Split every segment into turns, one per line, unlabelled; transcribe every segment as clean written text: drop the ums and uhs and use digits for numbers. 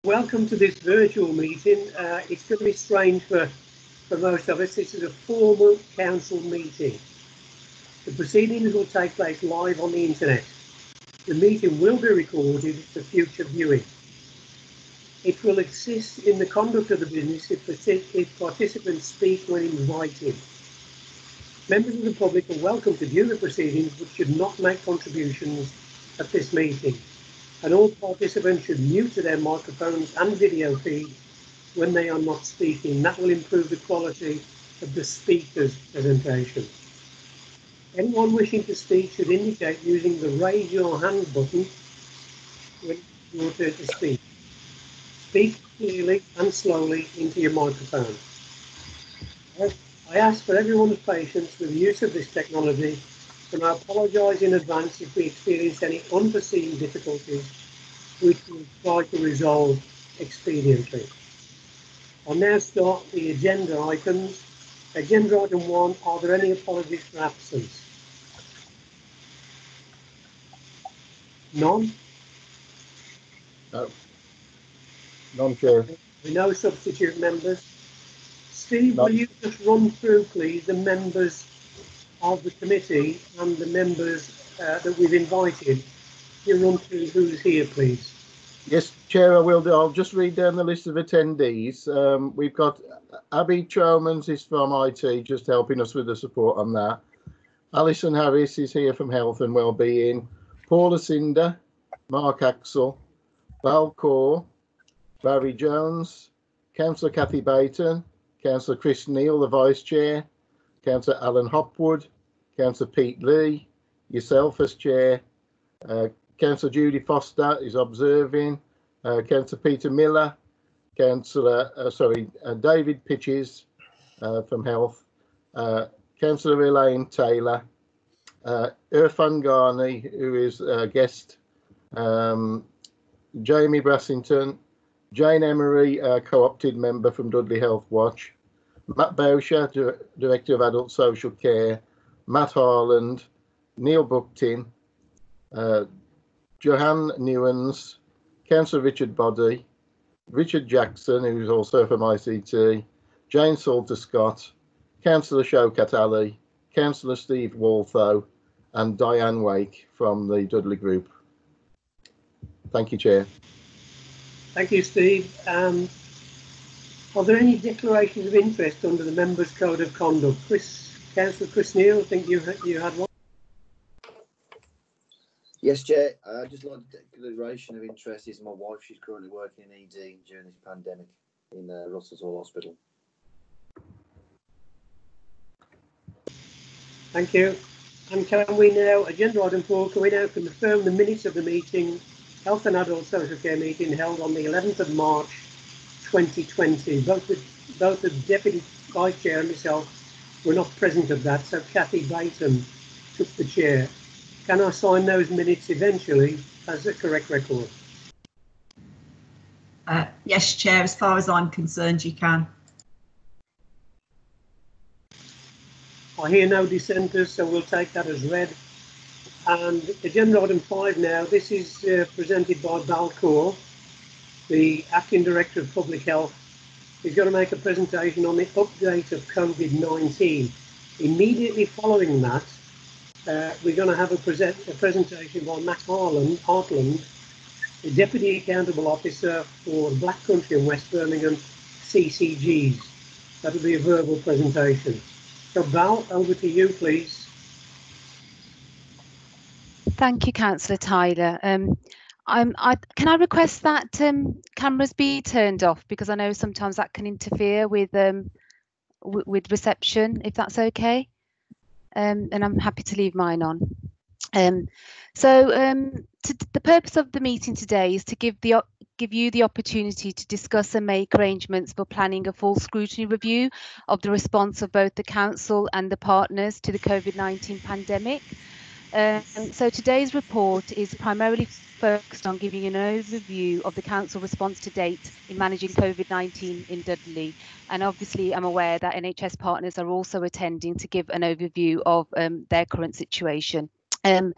Welcome to this virtual meeting. It's going to be strange for most of us. This is a formal council meeting. The proceedings will take place live on the internet. The meeting will be recorded for future viewing. It will assist in the conduct of the business if participants speak when invited. Members of the public are welcome to view the proceedings but should not make contributions at this meeting. And all participants should mute their microphones and video feed when they are not speaking. That will improve the quality of the speaker's presentation. Anyone wishing to speak should indicate using the raise your hand button when your turn to speak. Speak clearly and slowly into your microphone. I ask for everyone's patience with the use of this technology, and I apologise in advance if we experience any unforeseen difficulties, which we'll try to resolve expediently. I'll now start the agenda items. Agenda item 1, are there any apologies for absence? None?
No. None, Chair.
No substitute members? Steve,
No.
will you just run through, please, the members of the committee and the members that we've invited? You run through who's here, please.
Yes, Chair, I will do. I'll just read down the list of attendees. We've got Abby Tromans is from IT, just helping us with the support on that. Alison Harris is here from Health and Wellbeing. Paula Cinder, Mark Axel, Val Core, Barry Jones, Councillor Kathy Bayton, Councillor Chris Neal, the Vice Chair, Councillor Alan Hopwood, Councillor Pete Lee, yourself as Chair, Councillor Judy Foster is observing, Councillor Peter Miller, David Pitches from Health, Councillor Elaine Taylor, Irfan Ghani, who is a guest, Jamie Brassington, Jane Emery, co-opted member from Dudley Health Watch, Matt Bowsher, Director of Adult Social Care, Matt Harland, Neil Bucktin, Johanne Newens, Councillor Richard Boddy, Richard Jackson, who is also from ICT, Jane Salter Scott, Councillor Shaukat Ali, Councillor Steve Waltho, and Diane Wake from the Dudley Group. Thank you, Chair.
Thank you, Steve. Are there any declarations of interest under the Members' Code of Conduct? Councillor Chris Neal, I think you had one.
Yes, Chair. Just like a declaration of interest is my wife. She's currently working in ED during this pandemic in Russell's Hall Hospital.
Thank you. And can we now, agenda item 4, can we now confirm the minutes of the meeting, Health and Adult Social Care meeting held on the 11th of March 2020. Both the Deputy Vice Chair and myself were not present at that, so Kathy Bayton took the chair. Can I sign those minutes eventually as a correct record?
Yes, Chair, as far as I'm concerned, you can.
I hear no dissenters, so we'll take that as read. And agenda item 5 now, this is presented by Val Core, the Acting Director of Public Health. He's going to make a presentation on the update of COVID-19. Immediately following that, we're going to have a presentation by Matt Hartland, the Deputy Accountable Officer for Black Country and West Birmingham CCGs. That'll be a verbal presentation. So Val, over to you, please.
Thank you, Councillor Tyler. Can I request that cameras be turned off, because I know sometimes that can interfere with reception, if that's okay. And I'm happy to leave mine on. The purpose of the meeting today is to give you the opportunity to discuss and make arrangements for planning a full scrutiny review of the response of both the council and the partners to the COVID-19 pandemic. So today's report is primarily focused on giving an overview of the council response to date in managing COVID-19 in Dudley. And obviously I'm aware that NHS partners are also attending to give an overview of their current situation The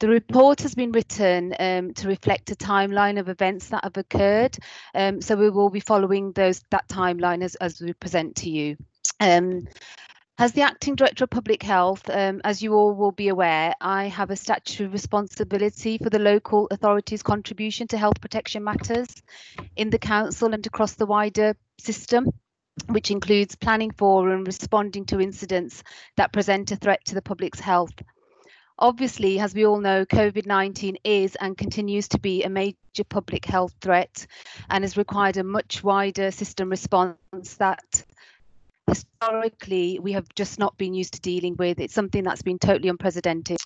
report has been written to reflect a timeline of events that have occurred. So we will be following that timeline as we present to you. As the Acting Director of Public Health, as you all will be aware, I have a statutory responsibility for the local authorities' contribution to health protection matters in the council and across the wider system, which includes planning for and responding to incidents that present a threat to the public's health. Obviously, as we all know, COVID-19 is and continues to be a major public health threat and has required a much wider system response that historically we have just not been used to dealing with. It's something that's been totally unprecedented.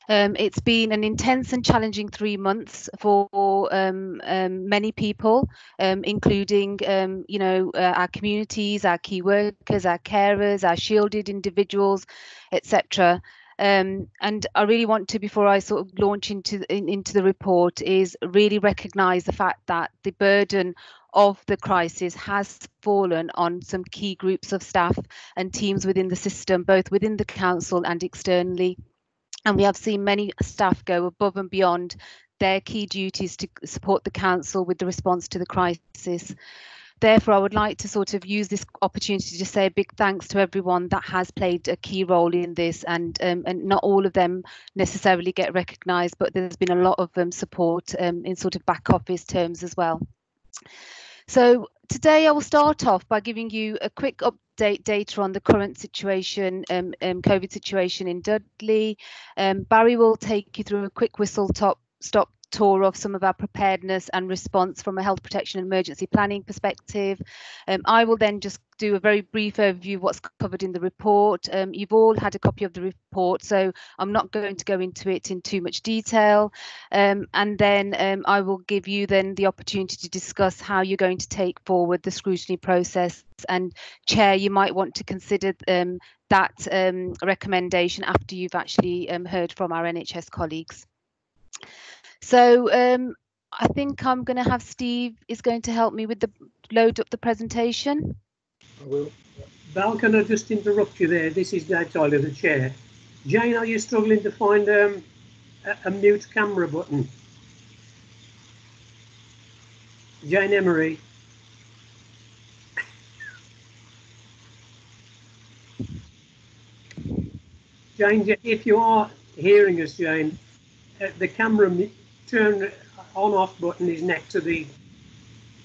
It's been an intense and challenging 3 months for many people, including, our communities, our key workers, our carers, our shielded individuals, etc. And I really want to, before I sort of launch into the report, is really recognise the fact that the burden of the crisis has fallen on some key groups of staff and teams within the system, both within the council and externally. And we have seen many staff go above and beyond their key duties to support the council with the response to the crisis. Therefore, I would like to sort of use this opportunity to say a big thanks to everyone that has played a key role in this, and not all of them necessarily get recognised, but there's been a lot of support in sort of back office terms as well. So today I will start off by giving you a quick update data on the current situation, COVID situation in Dudley. Barry will take you through a quick whistle-stop tour of some of our preparedness and response from a health protection and emergency planning perspective. I will then just do a very brief overview of what's covered in the report. You've all had a copy of the report, so I'm not going to go into it in too much detail. And then I will give you then the opportunity to discuss how you're going to take forward the scrutiny process. And Chair, you might want to consider that recommendation after you've actually heard from our NHS colleagues. So I think I'm going to have Steve is going to help me with the load up the presentation.
I will.
Val, can I just interrupt you there? This is Dave Tyler, the chair. Jane, are you struggling to find a mute camera button? Jane Emery. Jane, if you are hearing us, Jane, the camera turn on off button is next to the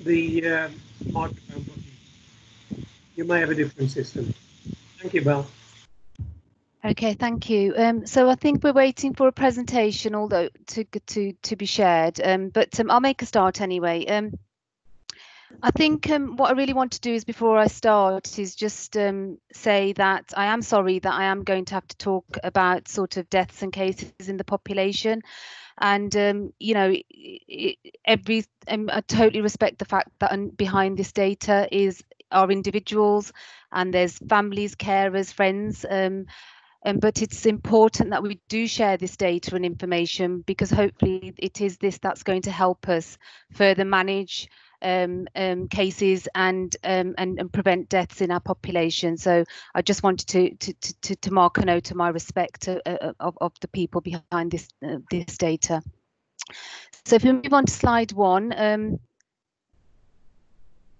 microphone button. You may have a different system. Thank you, Belle.
Okay, thank you. So I think we're waiting for a presentation, although to be shared. But I'll make a start anyway. I think what I really want to do is, before I start, is just say that I am sorry that I am going to have to talk about sort of deaths and cases in the population. And I totally respect the fact that behind this data are individuals, and there's families, carers, friends. But it's important that we do share this data and information, because hopefully it is this that's going to help us further manage cases and prevent deaths in our population. So I just wanted to mark a note of my respect of the people behind this data. So if we move on to slide 1,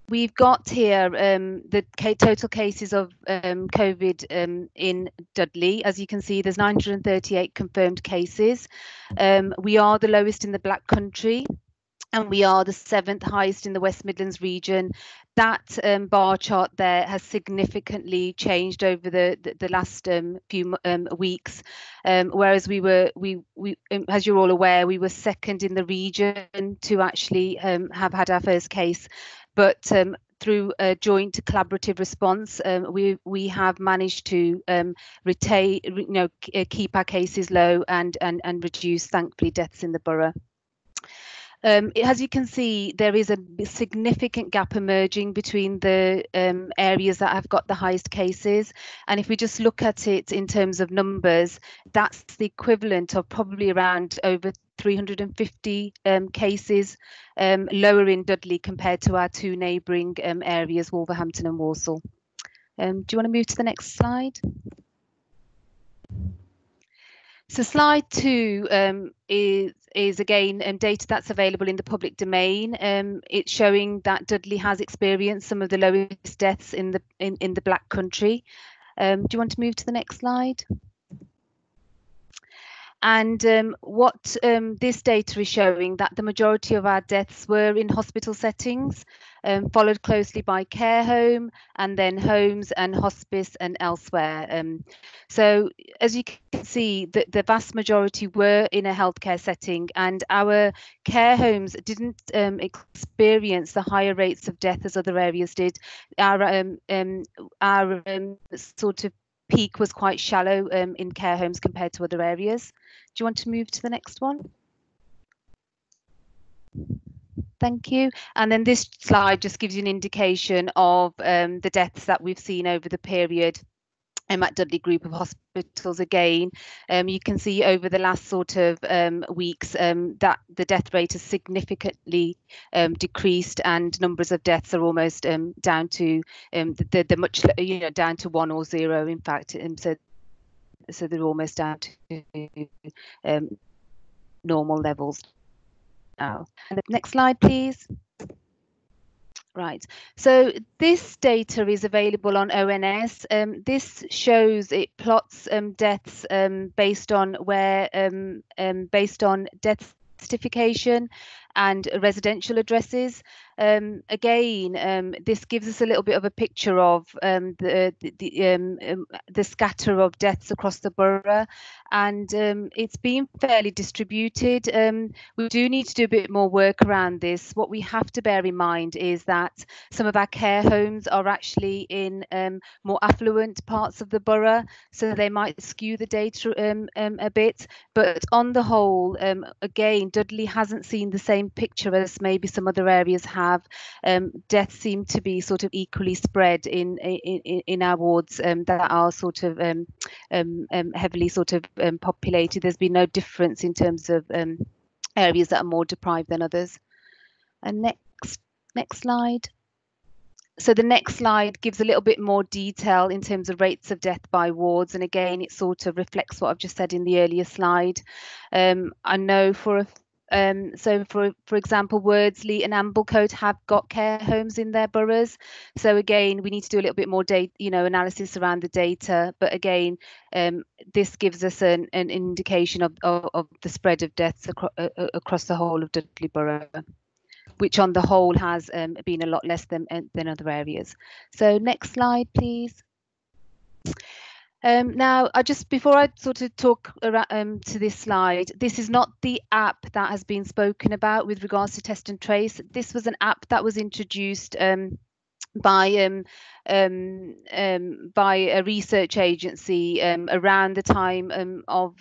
we've got here the total cases of COVID in Dudley. As you can see, there's 938 confirmed cases. We are the lowest in the Black Country, and we are the 7th highest in the West Midlands region. That bar chart there has significantly changed over the last few weeks, whereas we as you're all aware, we were 2nd in the region to actually have had our first case. But through a joint collaborative response, we have managed to retain, keep our cases low and reduce, thankfully, deaths in the borough. As you can see, there is a significant gap emerging between the areas that have got the highest cases. And if we just look at it in terms of numbers, that's the equivalent of probably around over 350 cases lower in Dudley compared to our 2 neighbouring areas, Wolverhampton and Walsall. Do you want to move to the next slide? So slide 2 is again data that's available in the public domain. It's showing that Dudley has experienced some of the lowest deaths in the Black Country. Do you want to move to the next slide? And what this data is showing, that the majority of our deaths were in hospital settings, followed closely by care home, and then homes and hospice and elsewhere. So as you can see, the vast majority were in a healthcare setting, and our care homes didn't experience the higher rates of death as other areas did. Our sort of peak was quite shallow in care homes compared to other areas. Do you want to move to the next one? Thank you. And then this slide just gives you an indication of the deaths that we've seen over the period at Dudley Group of Hospitals. Again, you can see over the last sort of weeks that the death rate has significantly decreased, and numbers of deaths are almost down to the much, down to 1 or 0, in fact. So they're almost down to normal levels now. And the next slide, please. Right, so this data is available on ONS. This shows, it plots deaths based on where based on death certification and residential addresses. Again, this gives us a little bit of a picture of the scatter of deaths across the borough, and it's been fairly distributed. We do need to do a bit more work around this. What we have to bear in mind is that some of our care homes are actually in more affluent parts of the borough, so they might skew the data a bit. But on the whole, again, Dudley hasn't seen the same picture as maybe some other areas have. Deaths seem to be sort of equally spread in our wards that are sort of heavily sort of populated. There's been no difference in terms of areas that are more deprived than others. And next slide. So the next slide gives a little bit more detail in terms of rates of death by wards, and again, it sort of reflects what I've just said in the earlier slide. I know so for example, Wordsley and Amblecote have got care homes in their boroughs. So again, we need to do a little bit more data, analysis around the data. But again, this gives us an indication of the spread of deaths across the whole of Dudley Borough, which on the whole has been a lot less than other areas. So next slide, please. Now, before I sort of talk around, to this slide, this is not the app that has been spoken about with regards to test and trace. This was an app that was introduced by a research agency around the time of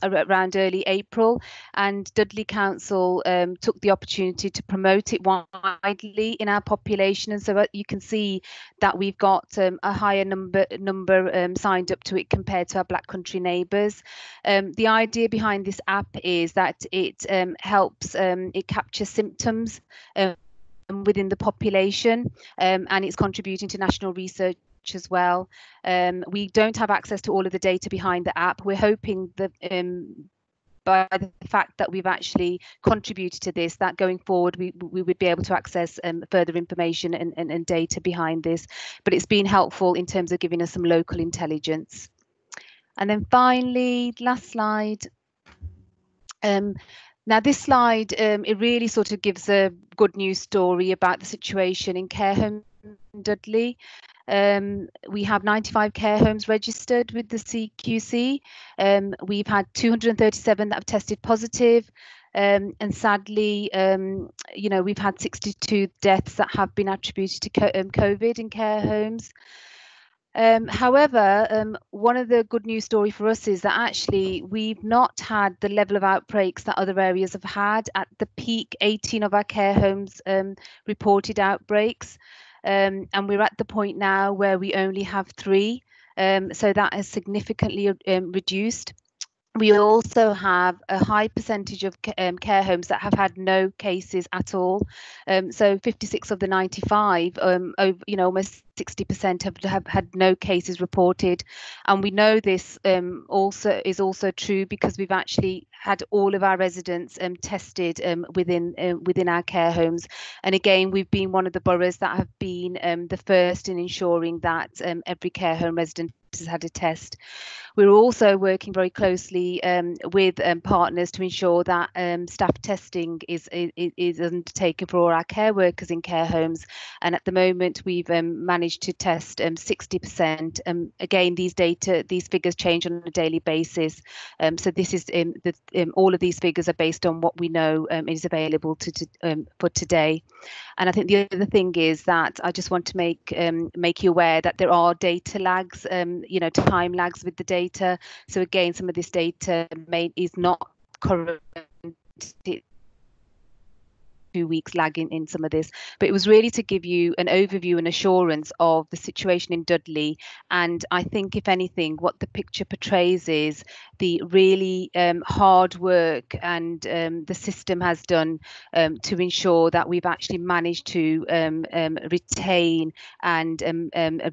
around early April, and Dudley Council took the opportunity to promote it widely in our population, and so you can see that we've got a higher number signed up to it compared to our Black Country neighbours. The idea behind this app is that it helps, it captures symptoms within the population, and it's contributing to national research as well. We don't have access to all of the data behind the app. We're hoping that by the fact that we've actually contributed to this, that going forward we would be able to access further information and data behind this. But it's been helpful in terms of giving us some local intelligence. And then finally, last slide. Now this slide, it really sort of gives a good news story about the situation in care home in Dudley. We have 95 care homes registered with the CQC. We've had 237 that have tested positive. And sadly, we've had 62 deaths that have been attributed to COVID in care homes. However, one of the good news story for us is that actually we've not had the level of outbreaks that other areas have had. At the peak, 18 of our care homes reported outbreaks, and we're at the point now where we only have 3. So that has significantly reduced. We also have a high percentage of care homes that have had no cases at all. So 56 of the 95, over, almost 60% have had no cases reported. And we know this is also true because we've actually had all of our residents tested within our care homes. And again, we've been one of the boroughs that have been the first in ensuring that every care home resident has had a test. We're also working very closely with partners to ensure that staff testing is undertaken for all our care workers in care homes. And at the moment, we've managed to test 60%. Again, these figures change on a daily basis. So this is all of these figures are based on what we know is available for today. And I think the other thing is that I just want to make you aware that there are data lags, time lags with the data. So again, some of this data is not current. 2 weeks lag in some of this, but it was really to give you an overview and assurance of the situation in Dudley. And I think, if anything, what the picture portrays is the really hard work and the system has done to ensure that we've actually managed to retain and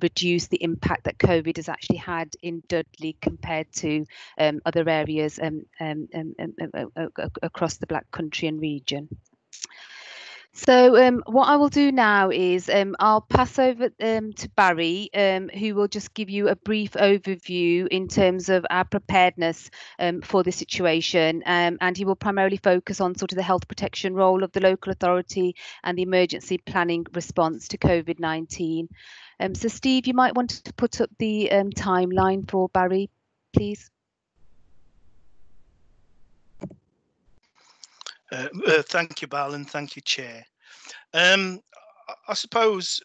reduce the impact that COVID has actually had in Dudley compared to other areas across the Black Country and region. So what I will do now is I'll pass over to Barry, who will just give you a brief overview in terms of our preparedness for the situation. And he will primarily focus on sort of the health protection role of the local authority and the emergency planning response to COVID-19. So Steve, you might want to put up the timeline for Barry, please.
Thank you, Bal, and thank you, Chair. I suppose,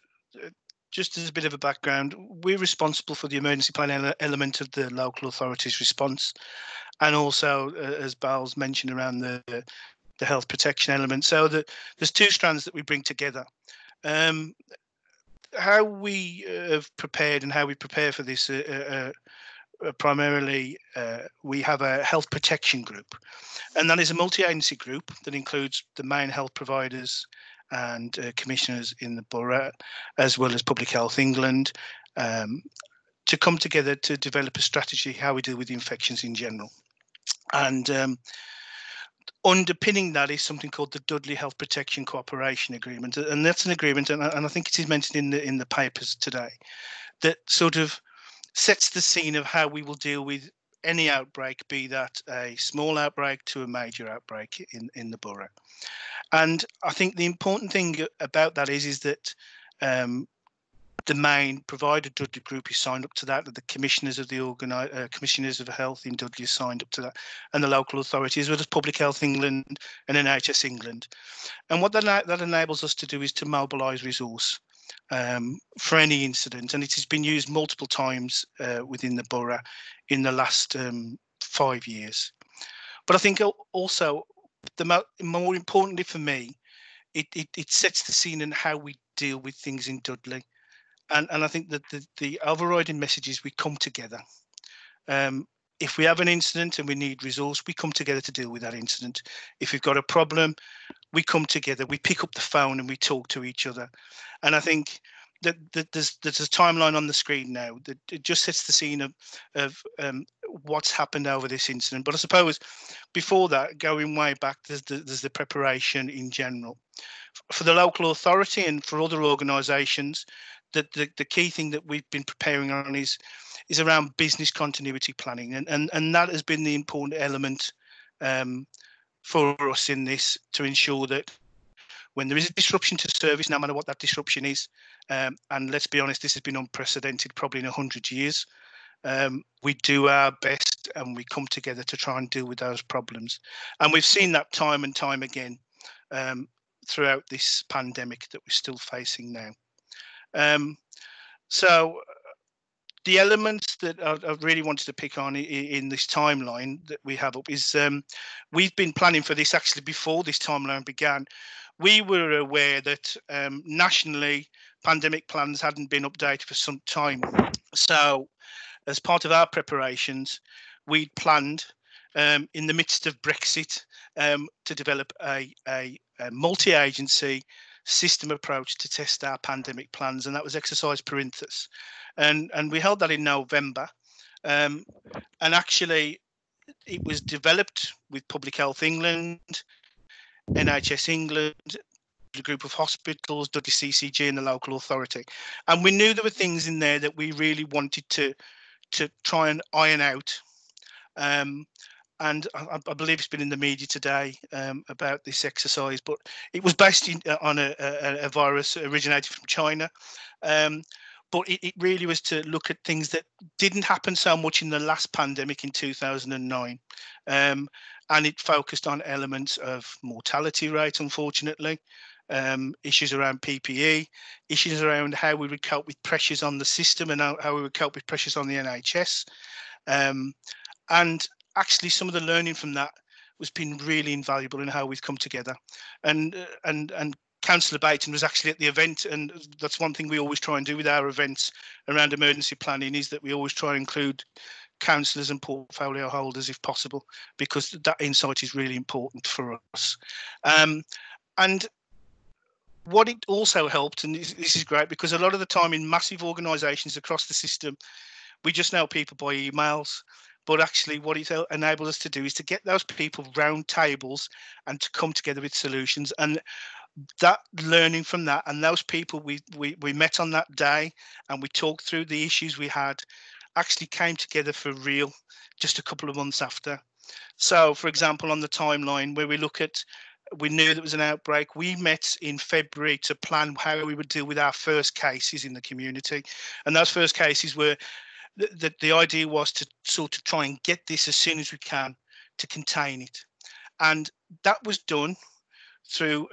just as a bit of a background, we're responsible for the emergency planning element of the local authority's response, and also, as Bal's mentioned, around the health protection element. So there's two strands that we bring together. How we have prepared and how we prepare for this primarily, we have a health protection group, and that is a multi-agency group that includes the main health providers and commissioners in the borough, as well as Public Health England, to come together to develop a strategy how we deal with infections in general. And underpinning that is something called the Dudley Health Protection Cooperation Agreement, and that's an agreement, and I think it is mentioned in the papers today, that sort of sets the scene of how we will deal with any outbreak, be that a small outbreak to a major outbreak in the borough. And I think the important thing about that is that the main provider, Dudley Group, is signed up to that. The commissioners of the commissioners of health in Dudley are signed up to that, and the local authorities, as well as Public Health England and NHS England. And what that enables us to do is to mobilise resource for any incident, and it has been used multiple times within the borough in the last 5 years. But I think also, more importantly for me, it sets the scene in how we deal with things in Dudley. And I think that the overriding message is we come together. If we have an incident and we need resource, we come together to deal with that incident. If we've got a problem, we come together, we pick up the phone and we talk to each other. And I think that there's a timeline on the screen now that it just sets the scene of what's happened over this incident. But I suppose before that, going way back, there's the preparation in general. For the local authority and for other organisations, the key thing that we've been preparing on is around business continuity planning, and that has been the important element for us in this, to ensure that when there is a disruption to service, no matter what that disruption is, and let's be honest, this has been unprecedented probably in 100 years, we do our best and we come together to try and deal with those problems. And we've seen that time and time again throughout this pandemic that we're still facing now. So the elements that I really wanted to pick on in this timeline that we have up is we've been planning for this actually before this timeline began. We were aware that nationally pandemic plans hadn't been updated for some time. So as part of our preparations, we'd planned in the midst of Brexit to develop a multi-agency system approach to test our pandemic plans, and that was exercise Perinthus, and we held that in November, and actually it was developed with Public Health England, NHS England, the group of hospitals, Dudley CCG, and the local authority, and we knew there were things in there that we really wanted to try and iron out. And I believe it's been in the media today about this exercise, but it was based on a virus originated from China. But it really was to look at things that didn't happen so much in the last pandemic in 2009. And it focused on elements of mortality rate, unfortunately, issues around PPE, issues around how we would cope with pressures on the system and how we would cope with pressures on the NHS. And actually some of the learning from that was been really invaluable in how we've come together. And Councillor Baton was actually at the event, and that's one thing we always try and do with our events around emergency planning, is that we always try and include councillors and portfolio holders if possible, because that insight is really important for us. And what it also helped, and this is great, because a lot of the time in massive organisations across the system, we just know people by emails. But actually what it enabled us to do is to get those people round tables and to come together with solutions. And that learning from that, and those people we met on that day and we talked through the issues we had, actually came together for real just a couple of months after. So, for example, on the timeline where we knew there was an outbreak, we met in February to plan how we would deal with our first cases in the community. And those first cases were, the idea was to sort of try and get this as soon as we can to contain it. And that was done through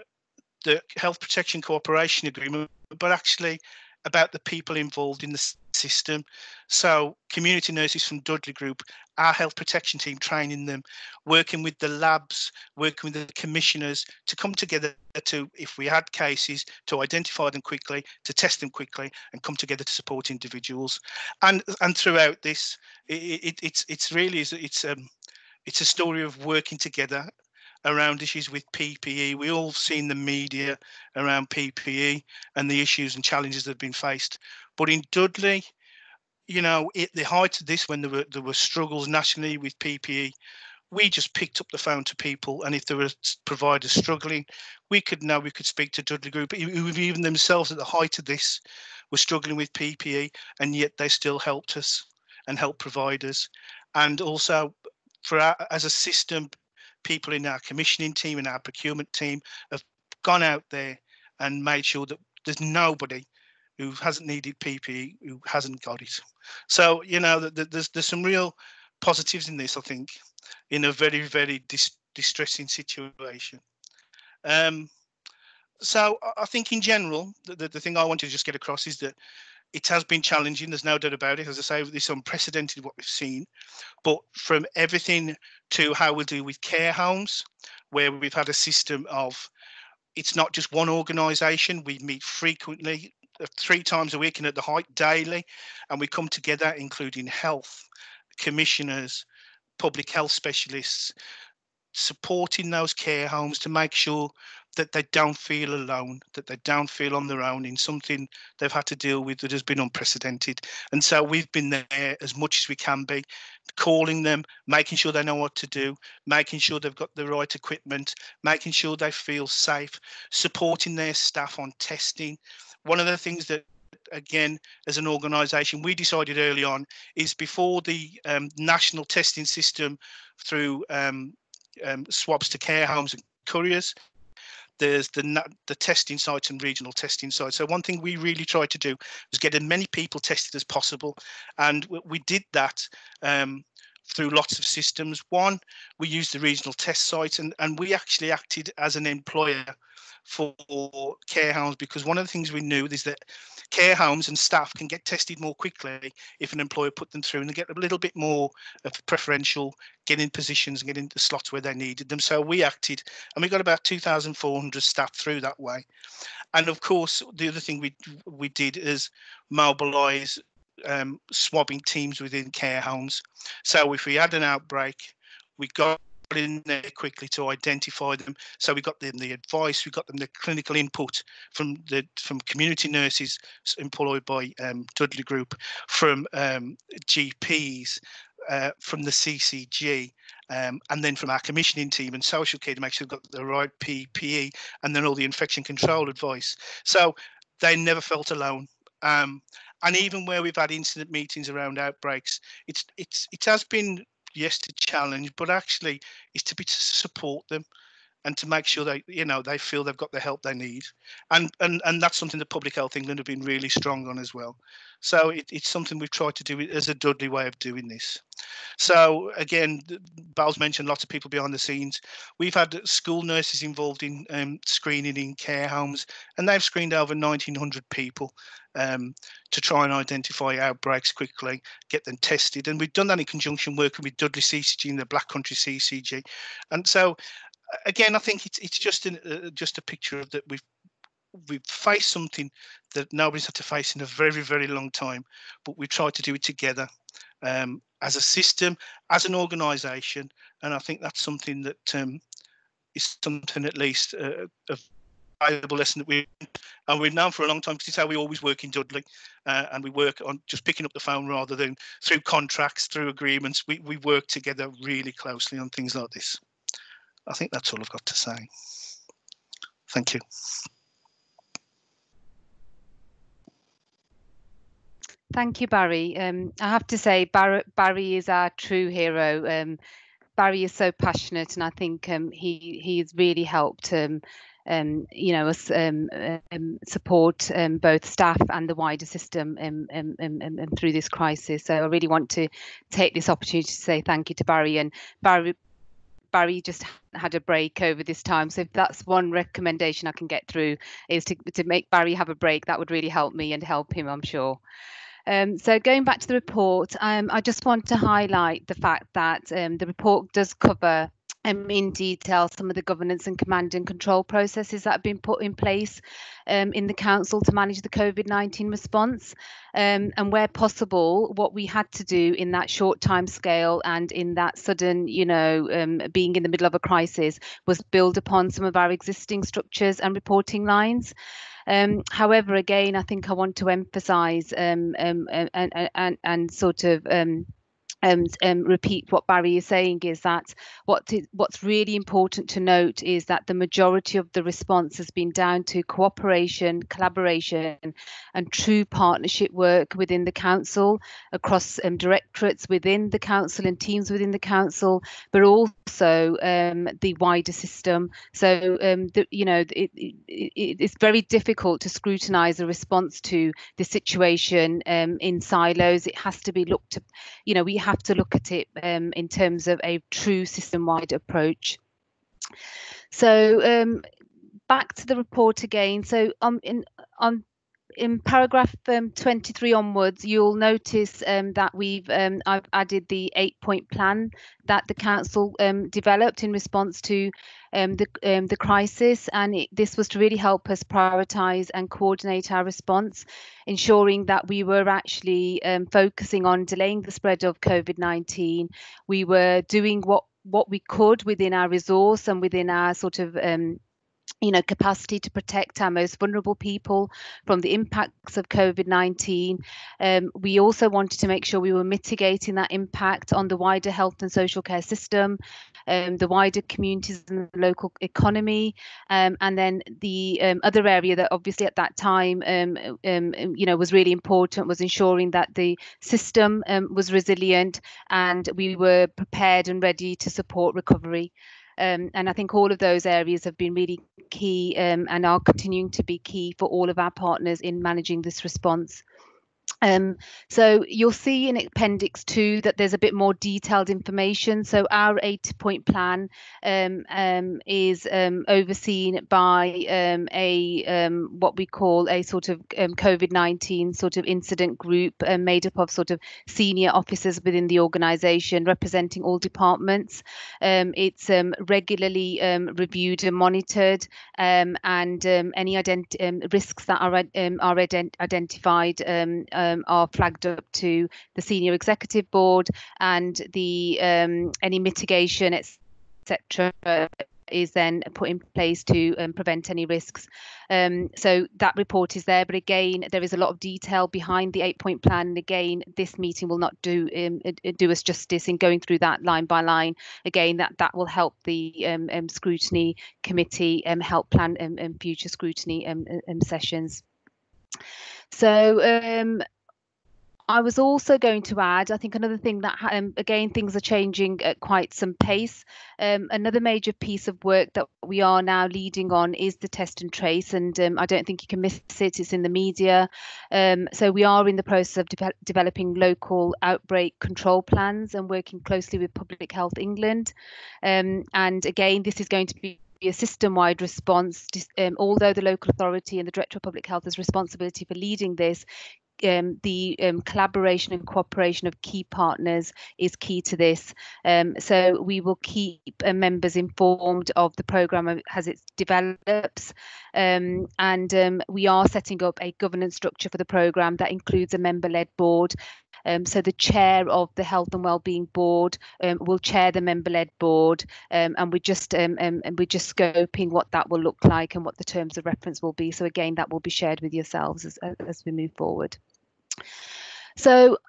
the Health Protection Cooperation Agreement, but actually about the people involved in the system. So community nurses from Dudley Group, our health protection team, training them, working with the labs, working with the commissioners to come together to, if we had cases, to identify them quickly, to test them quickly, and come together to support individuals. And throughout this, it's a story of working together around issues with PPE. We all seen the media around PPE and the issues and challenges that have been faced. But in Dudley, you know, at the height of this, when there were struggles nationally with PPE, we just picked up the phone to people, and if there were providers struggling, we could speak to Dudley Group, who even themselves at the height of this were struggling with PPE, and yet they still helped us and helped providers. And also, as a system, people in our commissioning team and our procurement team have gone out there and made sure that there's nobody who hasn't needed PPE who hasn't got it. So, you know, there's some real positives in this, I think, in a very, very distressing situation. So I think in general, the thing I want to just get across is that it has been challenging. There's no doubt about it. As I say, it's unprecedented what we've seen. But from everything to how we'll deal with care homes, where we've had a system of, it's not just one organisation. We meet frequently, 3 times a week and at the height daily, and we come together, including health, commissioners, public health specialists, supporting those care homes to make sure that they don't feel alone, that they don't feel on their own in something they've had to deal with that has been unprecedented. And so we've been there as much as we can be, calling them, making sure they know what to do, making sure they've got the right equipment, making sure they feel safe, supporting their staff on testing. One of the things that, again, as an organisation, we decided early on is, before the national testing system through swabs to care homes and couriers, there's the testing sites and regional testing sites. So one thing we really tried to do was get as many people tested as possible, and we did that through lots of systems. One, we used the regional test sites, and we actually acted as an employer for care homes, because one of the things we knew is that care homes and staff can get tested more quickly if an employer put them through, and they get a little bit more of preferential getting positions and getting the slots where they needed them. So we acted, and we got about 2,400 staff through that way. And of course, the other thing we did is mobilise swabbing teams within care homes. So if we had an outbreak, we got in there quickly to identify them. So we got them the advice, we got them the clinical input from community nurses employed by Dudley Group, from GPs, from the CCG, and then from our commissioning team and social care to make sure we've got the right PPE, and then all the infection control advice. So they never felt alone. And even where we've had incident meetings around outbreaks, it has been, yes, to challenge, but actually it's to support them and to make sure they feel they've got the help they need. And that's something that Public Health England have been really strong on as well. So it's something we've tried to do as a Dudley way of doing this. So again, Bal's mentioned lots of people behind the scenes. We've had school nurses involved in screening in care homes, and they've screened over 1,900 people to try and identify outbreaks quickly, get them tested. And we've done that in conjunction working with Dudley CCG and the Black Country CCG. And so, again, I think it's just a picture of that we've faced something that nobody's had to face in a very, very long time, but we've tried to do it together. As a system, as an organisation, and I think that's something that is something at least a valuable lesson that we've known for a long time, because it's how we always work in Dudley, and we work on just picking up the phone rather than through contracts, through agreements. We work together really closely on things like this. I think that's all I've got to say. Thank you.
Thank you, Barry. I have to say, Barry is our true hero. Barry is so passionate, and I think he's really helped us support both staff and the wider system through this crisis. So I really want to take this opportunity to say thank you to Barry. And Barry just had a break over this time, so if that's one recommendation I can get through, is to make Barry have a break. That would really help me and help him, I'm sure. So going back to the report, I just want to highlight the fact that the report does cover in detail some of the governance and command and control processes that have been put in place in the council to manage the COVID-19 response, and where possible, what we had to do in that short time scale and in that sudden, being in the middle of a crisis, was build upon some of our existing structures and reporting lines. However, again, I think I want to emphasise and sort of repeat what Barry is saying, is that what's really important to note is that the majority of the response has been down to cooperation, collaboration, and true partnership work within the council, across directorates within the council and teams within the council, but also the wider system. So it's very difficult to scrutinise a response to the situation in silos. It has to be looked at, we have to look at it in terms of a true system-wide approach. So back to the report again. So in paragraph 23 onwards, you'll notice that I've added the 8-point plan that the council developed in response to the crisis, and this was to really help us prioritise and coordinate our response, ensuring that we were actually focusing on delaying the spread of COVID-19. We were doing what we could within our resource and within our sort of capacity to protect our most vulnerable people from the impacts of COVID-19. We also wanted to make sure we were mitigating that impact on the wider health and social care system, the wider communities and the local economy. And then the other area that obviously at that time, was really important was ensuring that the system was resilient and we were prepared and ready to support recovery. And I think all of those areas have been really key and are continuing to be key for all of our partners in managing this response. So you'll see in Appendix 2 that there's a bit more detailed information. So our 8-point plan is overseen by what we call a sort of COVID-19 sort of incident group made up of sort of senior officers within the organisation representing all departments. It's regularly reviewed and monitored, and any risks that are identified are flagged up to the senior executive board, and the any mitigation, etc., is then put in place to prevent any risks. So that report is there, but again, there is a lot of detail behind the 8-point plan. And again, this meeting will not do us justice in going through that line by line. Again, that will help the scrutiny committee help plan future scrutiny sessions. So I was also going to add, I think another thing that, again, things are changing at quite some pace. Another major piece of work that we are now leading on is the test and trace, and I don't think you can miss it, it's in the media. So we are in the process of developing local outbreak control plans and working closely with Public Health England. And again, this is going to be a system-wide response, although the local authority and the Director of Public Health has responsibility for leading this. The collaboration and cooperation of key partners is key to this. So we will keep members informed of the programme as it develops, and we are setting up a governance structure for the programme that includes a member-led board. So the chair of the Health and Wellbeing Board will chair the member-led board, and we're just scoping what that will look like and what the terms of reference will be. So again, that will be shared with yourselves as we move forward. So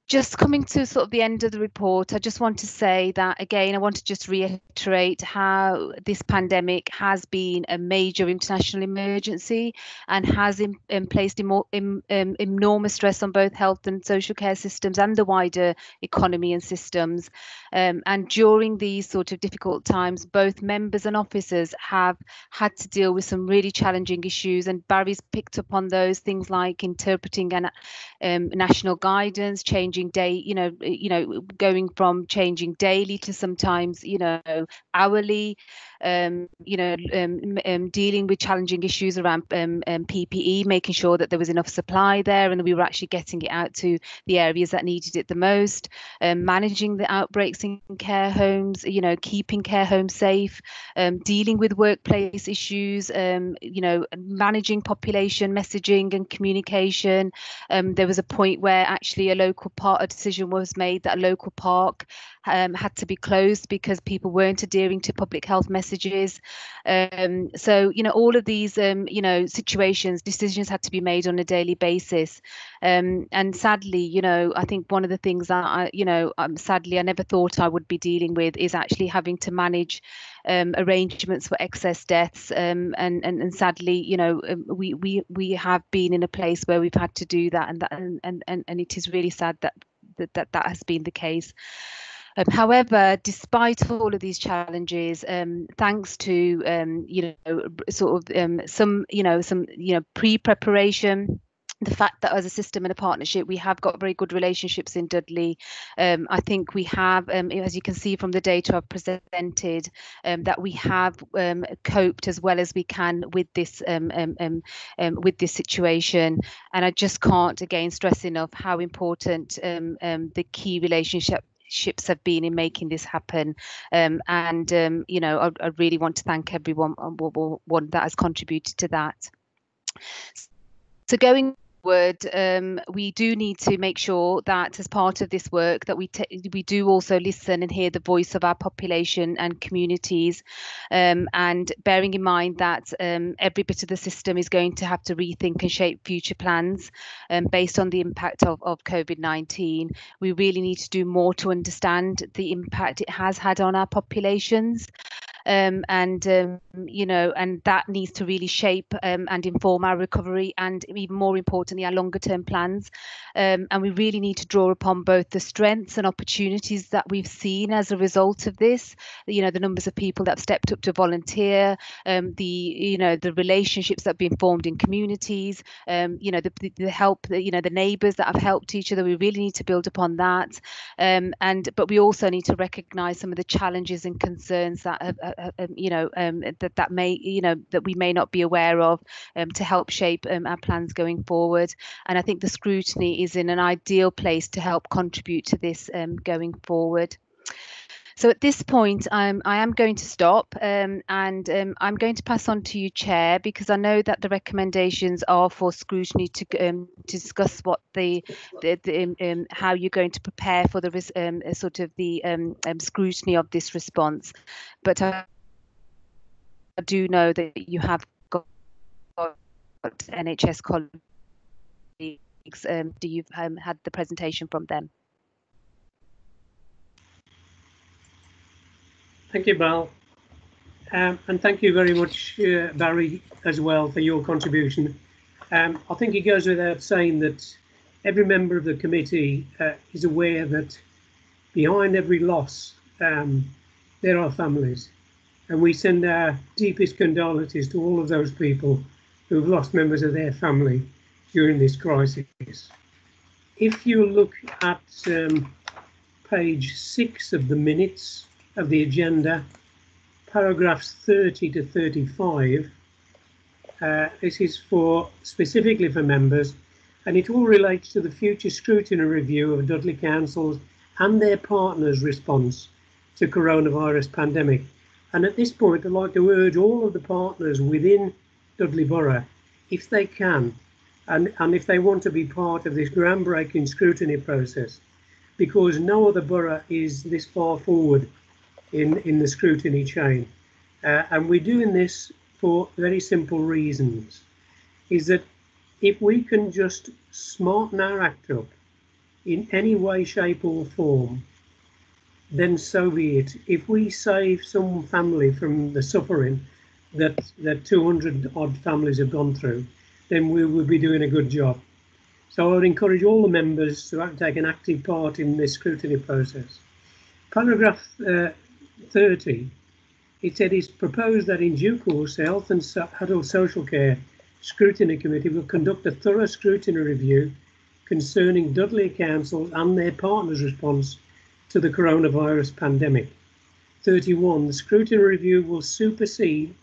just coming to sort of the end of the report, I just want to say that, again, I want to just reiterate how this pandemic has been a major international emergency and has placed enormous stress on both health and social care systems and the wider economy and systems. And during these sort of difficult times, both members and officers have had to deal with some really challenging issues, and Barry's picked up on those things like interpreting national guidance, changing going from changing daily to sometimes hourly, dealing with challenging issues around PPE, making sure that there was enough supply there and that we were actually getting it out to the areas that needed it the most, managing the outbreaks in care homes, keeping care homes safe, dealing with workplace issues, managing population messaging and communication. There was a point where actually a decision was made that a local park had to be closed because people weren't adhering to public health messages. So all of these decisions had to be made on a daily basis, and sadly I think one of the things that sadly I never thought I would be dealing with is actually having to manage arrangements for excess deaths, and sadly we have been in a place where we've had to do that, and it is really sad that has been the case. However, despite all of these challenges, thanks to some pre-preparation, the fact that as a system and a partnership we have got very good relationships in Dudley, I think we have, as you can see from the data I've presented, that we have coped as well as we can with this situation. And I just can't again stress enough how important the key relationships have been in making this happen, I really want to thank everyone that has contributed to that. So going forward, we do need to make sure that as part of this work that we do also listen and hear the voice of our population and communities, and bearing in mind that every bit of the system is going to have to rethink and shape future plans based on the impact of COVID-19. We really need to do more to understand the impact it has had on our populations. And that needs to really shape and inform our recovery, and even more importantly our longer term plans, and we really need to draw upon both the strengths and opportunities that we've seen as a result of this, the numbers of people that have stepped up to volunteer, the relationships that have been formed in communities, the help, the neighbours that have helped each other. We really need to build upon that, but we also need to recognise some of the challenges and concerns that have that we may not be aware of, to help shape our plans going forward. And I think the scrutiny is in an ideal place to help contribute to this going forward. So at this point, I am going to stop, and I'm going to pass on to you, Chair, because I know that the recommendations are for scrutiny to discuss what how you're going to prepare for the sort of the scrutiny of this response. But I do know that you have got NHS colleagues. Do you had the presentation from them?
Thank you, Val. And thank you very much, Barry, as well, for your contribution. I think it goes without saying that every member of the committee is aware that behind every loss, there are families. And we send our deepest condolences to all of those people who've lost members of their family during this crisis. If you look at page 6 of the minutes of the agenda, paragraphs 30 to 35, this is specifically for members, and it all relates to the future scrutiny review of Dudley councils and their partners' response to coronavirus pandemic. And at this point, I'd like to urge all of the partners within Dudley Borough, if they can, and if they want to be part of this groundbreaking scrutiny process, because no other borough is this far forward in the scrutiny chain. And we're doing this for very simple reasons, is that if we can just smarten our act up in any way, shape or form, then so be it. If we save some family from the suffering that 200 odd families have gone through, then we will be doing a good job. So I would encourage all the members to take an active part in this scrutiny process. Paragraph 30, it said it's proposed that in due course the Health and Adult Social Care Scrutiny Committee will conduct a thorough scrutiny review concerning Dudley Council and their partners' response to the coronavirus pandemic. 31, the scrutiny review will supersede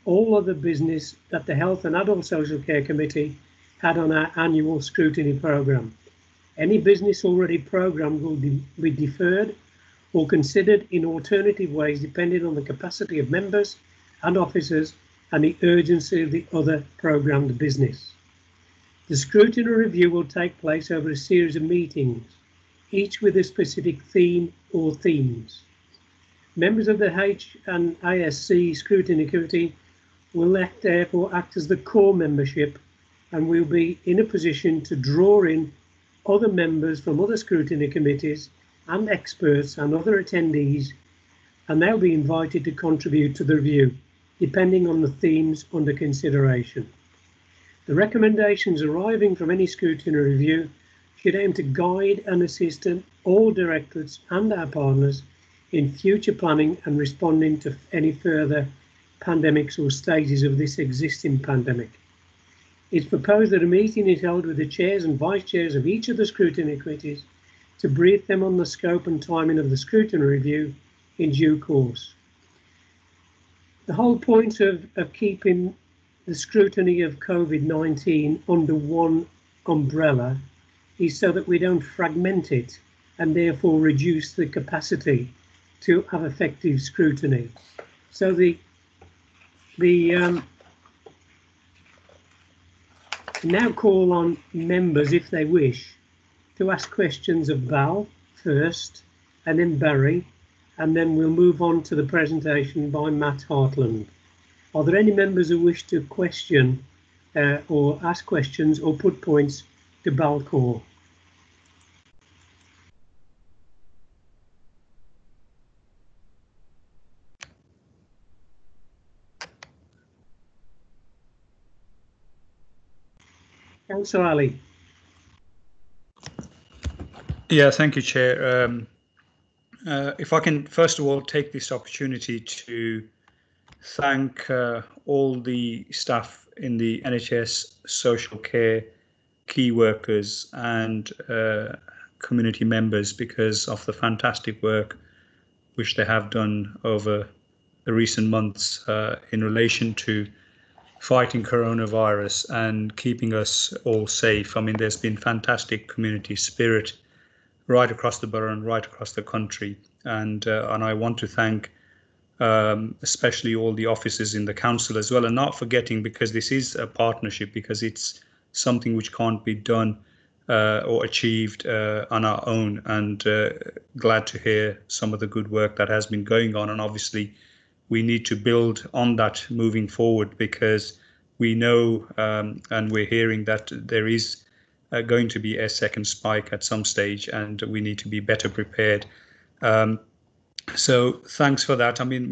all other business that the Health and Adult Social Care Committee had on our annual scrutiny programme. Any business already programmed will be deferred or considered in alternative ways depending on the capacity of members and officers and the urgency of the other programmed business. The scrutiny review will take place over a series of meetings, each with a specific theme or themes. Members of the H&ASC Scrutiny Committee will therefore act as the core membership and will be in a position to draw in other members from other scrutiny committees and experts and other attendees, and they'll be invited to contribute to the review, depending on the themes under consideration. The recommendations arriving from any scrutiny review should aim to guide and assist all directorates and our partners in future planning and responding to any further pandemics or stages of this existing pandemic. It's proposed that a meeting is held with the chairs and vice chairs of each of the scrutiny committees to brief them on the scope and timing of the scrutiny review in due course. The whole point of keeping the scrutiny of COVID-19 under one umbrella is so that we don't fragment it and therefore reduce the capacity to have effective scrutiny. So now call on members, if they wish, to ask questions of Val first, and then Barry, and then we'll move on to the presentation by Matt Hartland. Are there any members who wish to question or ask questions or put points to Balcor? Councillor Ali.
Yeah, thank you, Chair. If I can first of all take this opportunity to thank all the staff in the NHS social care, key workers and community members because of the fantastic work which they have done over the recent months in relation to fighting coronavirus and keeping us all safe. I mean, there's been fantastic community spirit right across the borough and right across the country. And I want to thank especially all the officers in the council as well, and not forgetting, because this is a partnership, because it's something which can't be done or achieved on our own. And glad to hear some of the good work that has been going on. And obviously we need to build on that moving forward, because we know and we're hearing that there is going to be a second spike at some stage, and we need to be better prepared. So thanks for that. I mean,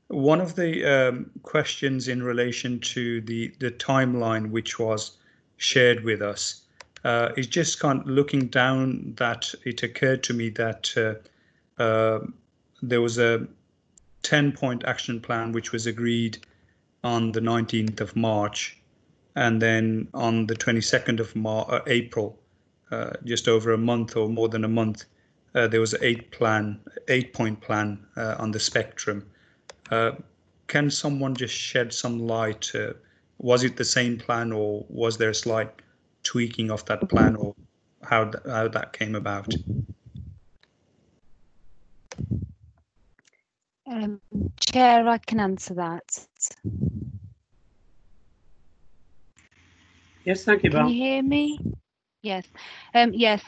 one of the questions in relation to the timeline which was shared with us is just kind of looking down that it occurred to me that there was a 10-point action plan which was agreed on the 19th of March, and then on the 22nd of April, just over a month or more than a month, there was an 8-point plan on the spectrum. Can someone just shed some light? Was it the same plan, or was there a slight tweaking of that plan, or how that came about?
Chair, I can answer that.
Yes, thank you,
Can
Val.
you hear me? Yes.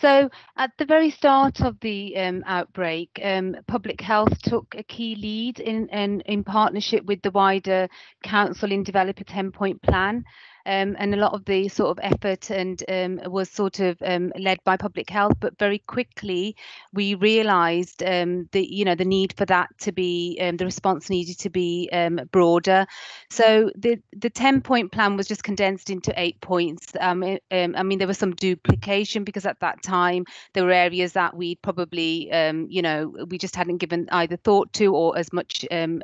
So at the very start of the outbreak, Public Health took a key lead in partnership with the wider council in developing a 10-point plan. And a lot of the sort of effort and was sort of led by Public Health, but very quickly we realised the need for that to be the response needed to be broader. So the 10-point plan was just condensed into 8 points. I mean, there was some duplication because at that time there were areas that we probably we just hadn't given either thought to or as much in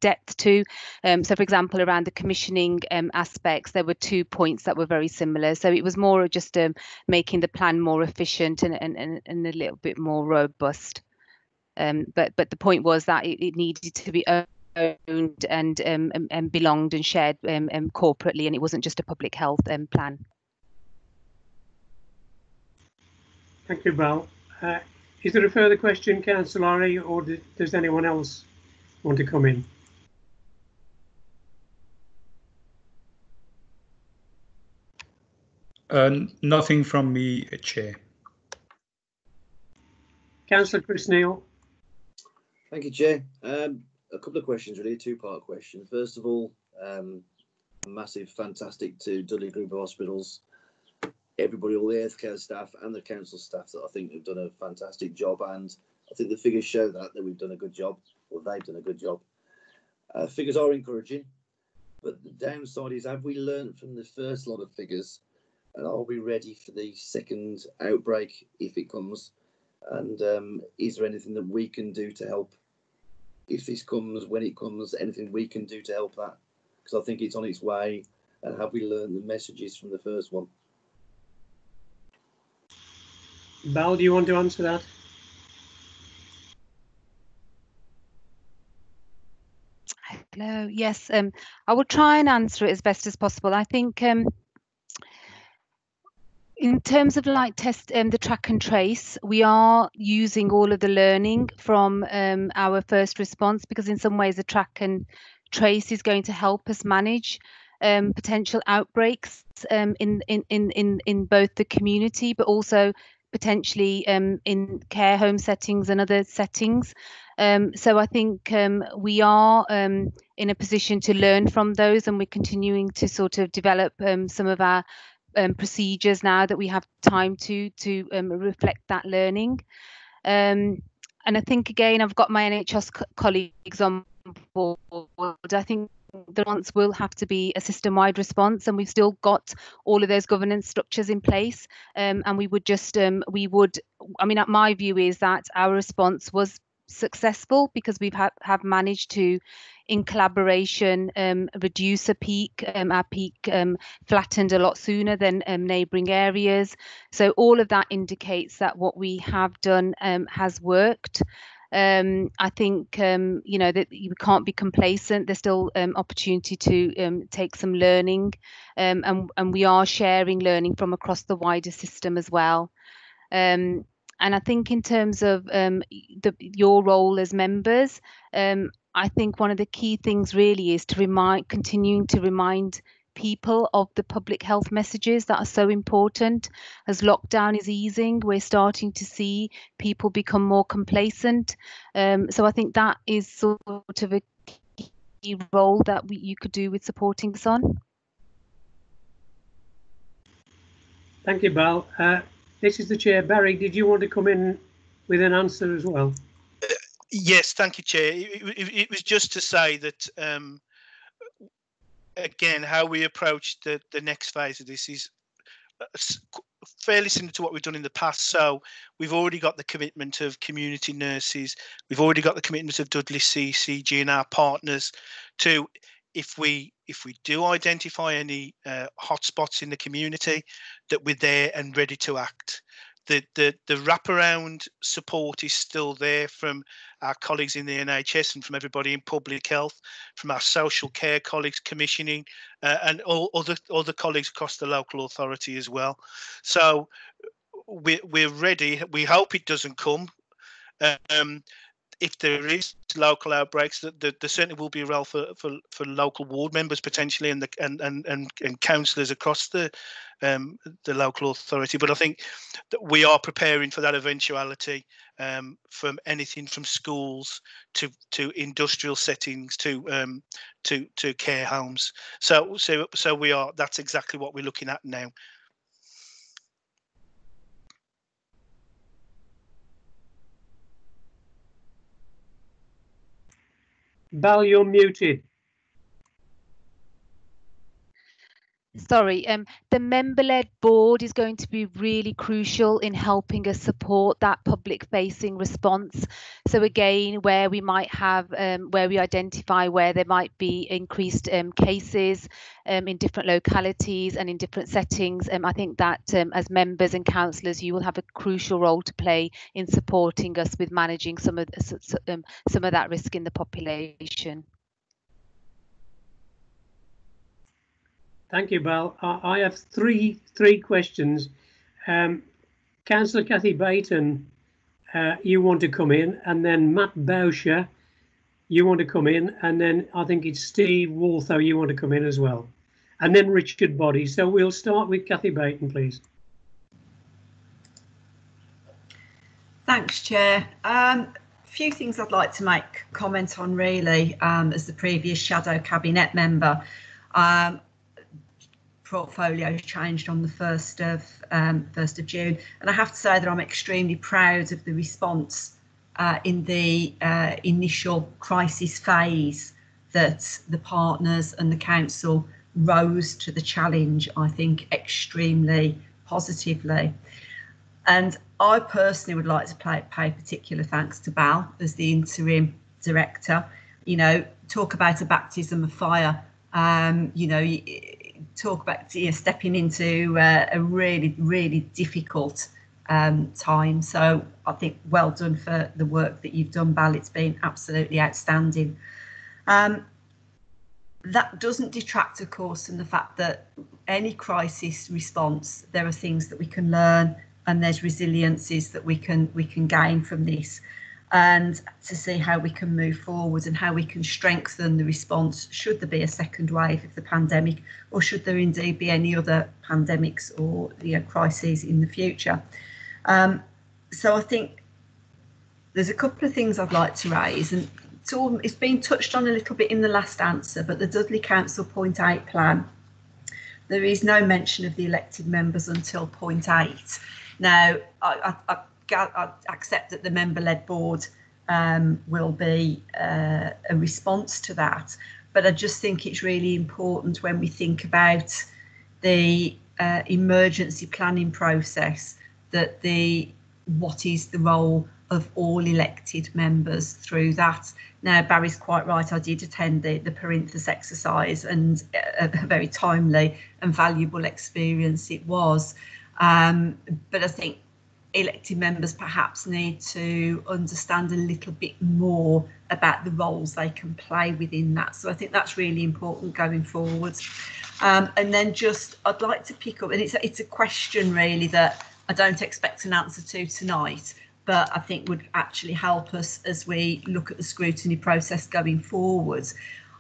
depth to. So for example, around the commissioning aspects, there were 2 points that were very similar. So it was more just making the plan more efficient and a little bit more robust. But the point was that it needed to be owned and belonged and shared corporately, and it wasn't just a public health plan.
Thank you, Val. Is there a further question, Councillor Lorry, or does anyone else want to come in?
Nothing from me, Chair.
Councillor Chris Neal.
Thank you, Chair. A couple of questions, really, a two-part question. First of all, massive fantastic to Dudley Group of Hospitals, everybody, all the healthcare staff and the council staff that I think have done a fantastic job, and I think the figures show that we've done a good job, or they've done a good job. Figures are encouraging, but the downside is, have we learned from the first lot of figures, and are we ready for the second outbreak if it comes? And is there anything that we can do to help if this comes, when it comes, anything we can do to help that? Because I think it's on its way, and have we learned the messages from the first one?
Val, do you want to answer that?
Hello. Yes, I will try and answer it as best as possible. I think in terms of like the track and trace, we are using all of the learning from our first response, because in some ways the track and trace is going to help us manage potential outbreaks in both the community, but also potentially in care home settings and other settings. So I think we are in a position to learn from those, and we're continuing to sort of develop some of our procedures now that we have time to reflect that learning. And I think, again, I've got my NHS colleagues on board. I think the response will have to be a system-wide response, and we've still got all of those governance structures in place. And we would just, I mean, my view is that our response was successful because we have managed to, in collaboration, reduce a peak. Our peak flattened a lot sooner than neighbouring areas. So all of that indicates that what we have done has worked. I think that we can't be complacent. There's still opportunity to take some learning, and we are sharing learning from across the wider system as well. And I think in terms of your role as members, I think one of the key things really is to continuing to remind people of the public health messages that are so important. As lockdown is easing, we're starting to see people become more complacent. So I think that is sort of a key role that you could do with supporting us on.
Thank you, Val. This is the chair. Barry, did you want to come in with an answer as well?
Yes, thank you, Chair. It was just to say that, again, how we approach the next phase of this is fairly similar to what we've done in the past. So we've already got the commitment of community nurses. We've already got the commitment of Dudley CCG and our partners to, if we do identify any hotspots in the community, that we're there and ready to act. The wraparound support is still there from our colleagues in the NHS and from everybody in public health, from our social care colleagues, commissioning, and all other colleagues across the local authority as well. So we're ready. We hope it doesn't come. If there is local outbreaks, there certainly will be a role for local ward members potentially, and councillors across the local authority. But I think that we are preparing for that eventuality, from anything from schools to industrial settings to care homes. So we are. That's exactly what we're looking at now.
Val, you're muted.
Sorry, the member-led board is going to be really crucial in helping us support that public-facing response. So again, where we might have, where we identify where there might be increased cases in different localities and in different settings, I think that as members and councillors, you will have a crucial role to play in supporting us with managing some of that risk in the population.
Thank you, Val. I have three questions. Councillor Cathy Baton, you want to come in, and then Matt Boucher, you want to come in, and then I think it's Steve Waltho, you want to come in as well, and then Richard Body. So we'll start with Cathy Baton, please.
Thanks, Chair. A few things I'd like to make comment on really, as the previous Shadow Cabinet member. Portfolio changed on the 1st of June, and I have to say that I'm extremely proud of the response in the initial crisis phase, that the partners and the council rose to the challenge, I think, extremely positively. And I personally would like to pay particular thanks to Val as the interim director. You know, talk about a baptism of fire. You know, talk about stepping into a really difficult time. So I think well done for the work that you've done, Val. It's been absolutely outstanding. That doesn't detract, of course, from the fact that any crisis response, there are things that we can learn, and there's resiliences that we can gain from this, and to see how we can move forward and how we can strengthen the response should there be a second wave of the pandemic, or should there indeed be any other pandemics or crises in the future. So I think there's a couple of things I'd like to raise, and it's been touched on a little bit in the last answer, but the Dudley Council Point 8 plan, there is no mention of the elected members until point 8. Now, I accept that the member-led board will be a response to that, but I just think it's really important when we think about the emergency planning process that what is the role of all elected members through that. Now, Barry's quite right, I did attend the Perinthus exercise, and a very timely and valuable experience it was. But I think elected members perhaps need to understand a little bit more about the roles they can play within that. So I think that's really important going forward. And then just, I'd like to pick up, and it's a question really that I don't expect an answer to tonight, but I think would actually help us as we look at the scrutiny process going forward.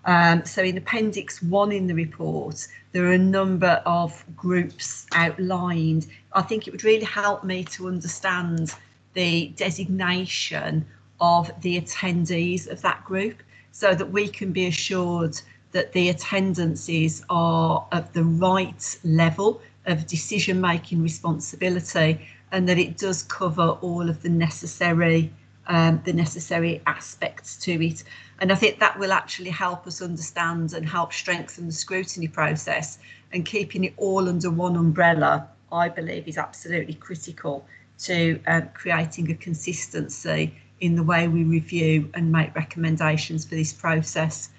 So in Appendix 1 in the report, there are a number of groups outlined. I think it would really help me to understand the designation of the attendees of that group, so that we can be assured that the attendances are of the right level of decision-making responsibility, and that it does cover all of the necessary aspects to it. And I think that will actually help us understand and help strengthen the scrutiny process, and keeping it all under one umbrella, I believe, is absolutely critical to creating a consistency in the way we review and make recommendations for this process.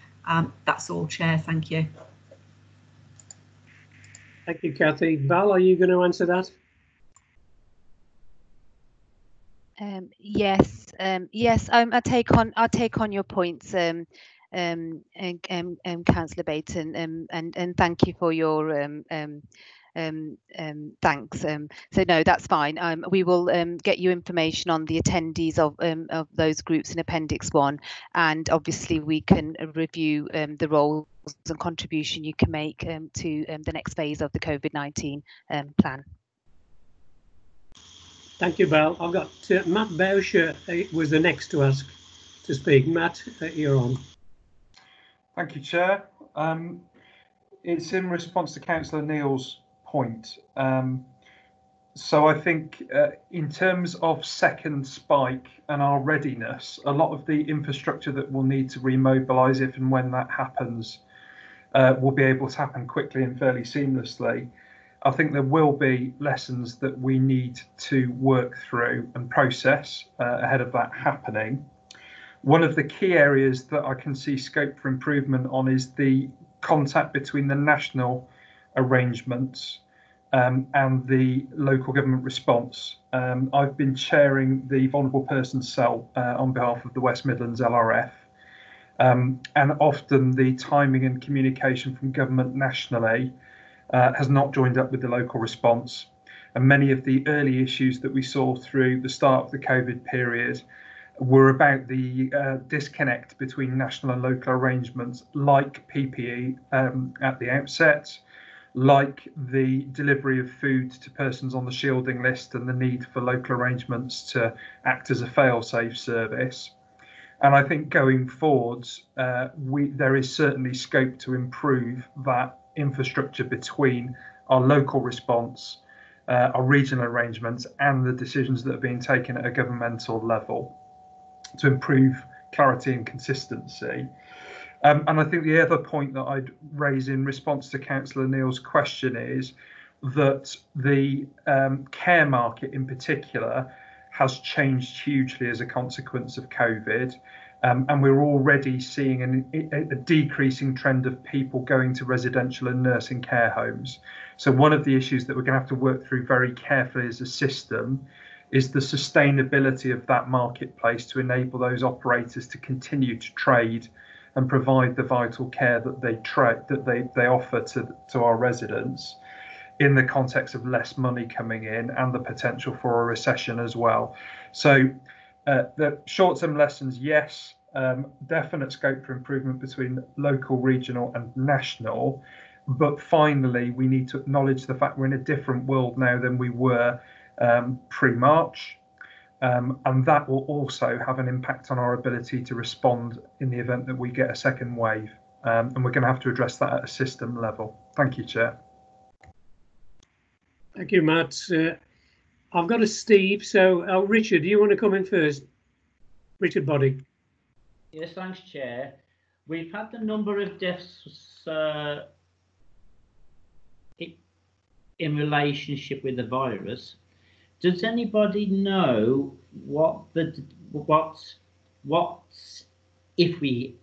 That's all, Chair. Thank you.
Thank you, Kathy. Val, are you going to answer that?
Yes, I'll take on your points, Councillor Baton, and thank you for your thanks. So no, that's fine. We will get you information on the attendees of those groups in Appendix 1, and obviously we can review the roles and contribution you can make to the next phase of the COVID-19 plan.
Thank you, Val. I've got Matt Bowsher was the next to ask to speak. Matt, you're on.
Thank you, Chair. It's in response to Councillor Neil's point. So I think in terms of second spike and our readiness, a lot of the infrastructure that we'll need to remobilise if and when that happens will be able to happen quickly and fairly seamlessly. I think there will be lessons that we need to work through and process ahead of that happening. One of the key areas that I can see scope for improvement on is the contact between the national arrangements and the local government response. I've been chairing the Vulnerable Persons Cell on behalf of the West Midlands LRF, and often the timing and communication from government nationally has not joined up with the local response. And many of the early issues that we saw through the start of the COVID period were about the disconnect between national and local arrangements, like PPE at the outset, like the delivery of food to persons on the shielding list and the need for local arrangements to act as a fail-safe service. And I think going forwards, there is certainly scope to improve that infrastructure between our local response, our regional arrangements, and the decisions that are being taken at a governmental level to improve clarity and consistency. And I think the other point that I'd raise in response to Councillor Neil's question is that the care market in particular has changed hugely as a consequence of COVID. And we're already seeing a decreasing trend of people going to residential and nursing care homes. So one of the issues that we're going to have to work through very carefully as a system is the sustainability of that marketplace to enable those operators to continue to trade and provide the vital care that they offer to our residents in the context of less money coming in and the potential for a recession as well. So the short-term lessons, yes, definite scope for improvement between local, regional and national. But finally, we need to acknowledge the fact we're in a different world now than we were pre-March. And that will also have an impact on our ability to respond in the event that we get a second wave. And we're going to have to address that at a system level. Thank you, Chair.
Thank you, Matt. I've got a Steve. So, Richard, do you want to come in first? Richard Boddy.
Yes, thanks, Chair. We've had the number of deaths in relationship with the virus. Does anybody know what if we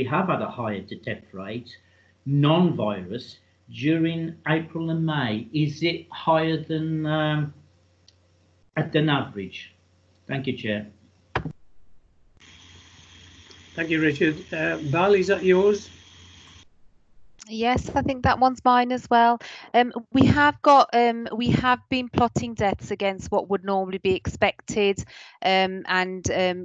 have had a higher death rate, non-virus, during April and May? Is it higher than average? Thank you, Chair.
Thank you, Richard. Val, is that yours?
Yes, I think that one's mine as well. We have been plotting deaths against what would normally be expected, and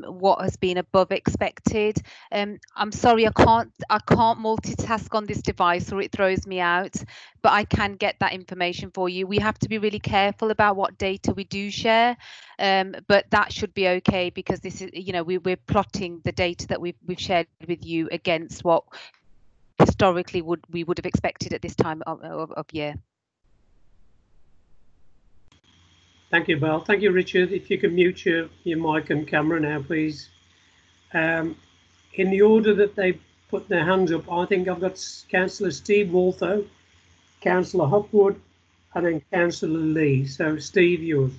what has been above expected. I'm sorry, I can't multitask on this device, or it throws me out. But I can get that information for you. We have to be really careful about what data we do share, but that should be okay, because this is, we're plotting the data that we've shared with you against what historically we would have expected at this time of year.
Thank you, Val. Thank you, Richard. If you can mute your mic and camera now, please. In the order that they put their hands up, I think I've got Councillor Steve Waltho, Councillor Hopwood, and then Councillor Lee. So, Steve, yours.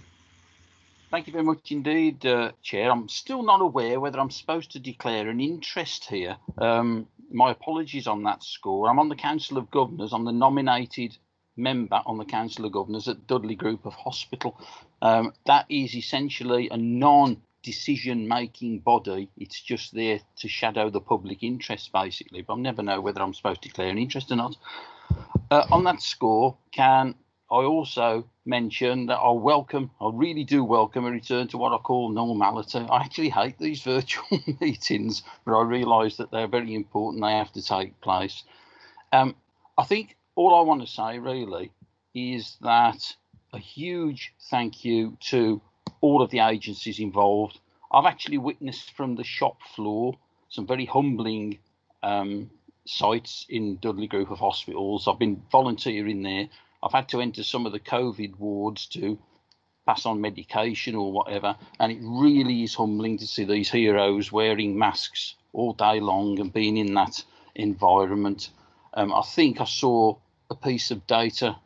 Thank you very much indeed, Chair. I'm still not aware whether I'm supposed to declare an interest here. My apologies on that score. I'm on the Council of Governors. I'm the nominated member on the Council of Governors at Dudley Group of Hospital. That is essentially a non-decision-making body. It's just there to shadow the public interest, basically. But I'll never know whether I'm supposed to declare an interest or not. On that score, can I also mention that I really do welcome a return to what I call normality. I actually hate these virtual meetings, but I realise that they're very important. They have to take place. I think all I want to say really is that a huge thank you to all of the agencies involved. I've actually witnessed from the shop floor some very humbling sites in Dudley Group of Hospitals. I've been volunteering there. I've had to enter some of the COVID wards to pass on medication or whatever, and it really is humbling to see these heroes wearing masks all day long and being in that environment. I think I saw a piece of data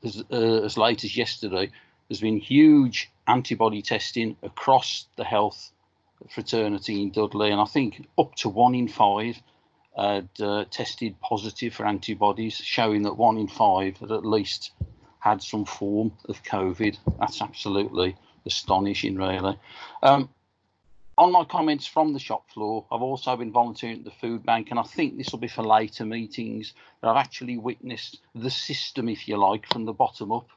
as late as yesterday. There's been huge antibody testing across the health fraternity in Dudley, and I think up to 1 in 5 had tested positive for antibodies, showing that 1 in 5 had at least had some form of COVID. That's absolutely astonishing, really. On my comments from the shop floor, I've also been volunteering at the food bank, and I think this will be for later meetings, that I've actually witnessed the system, if you like, from the bottom up,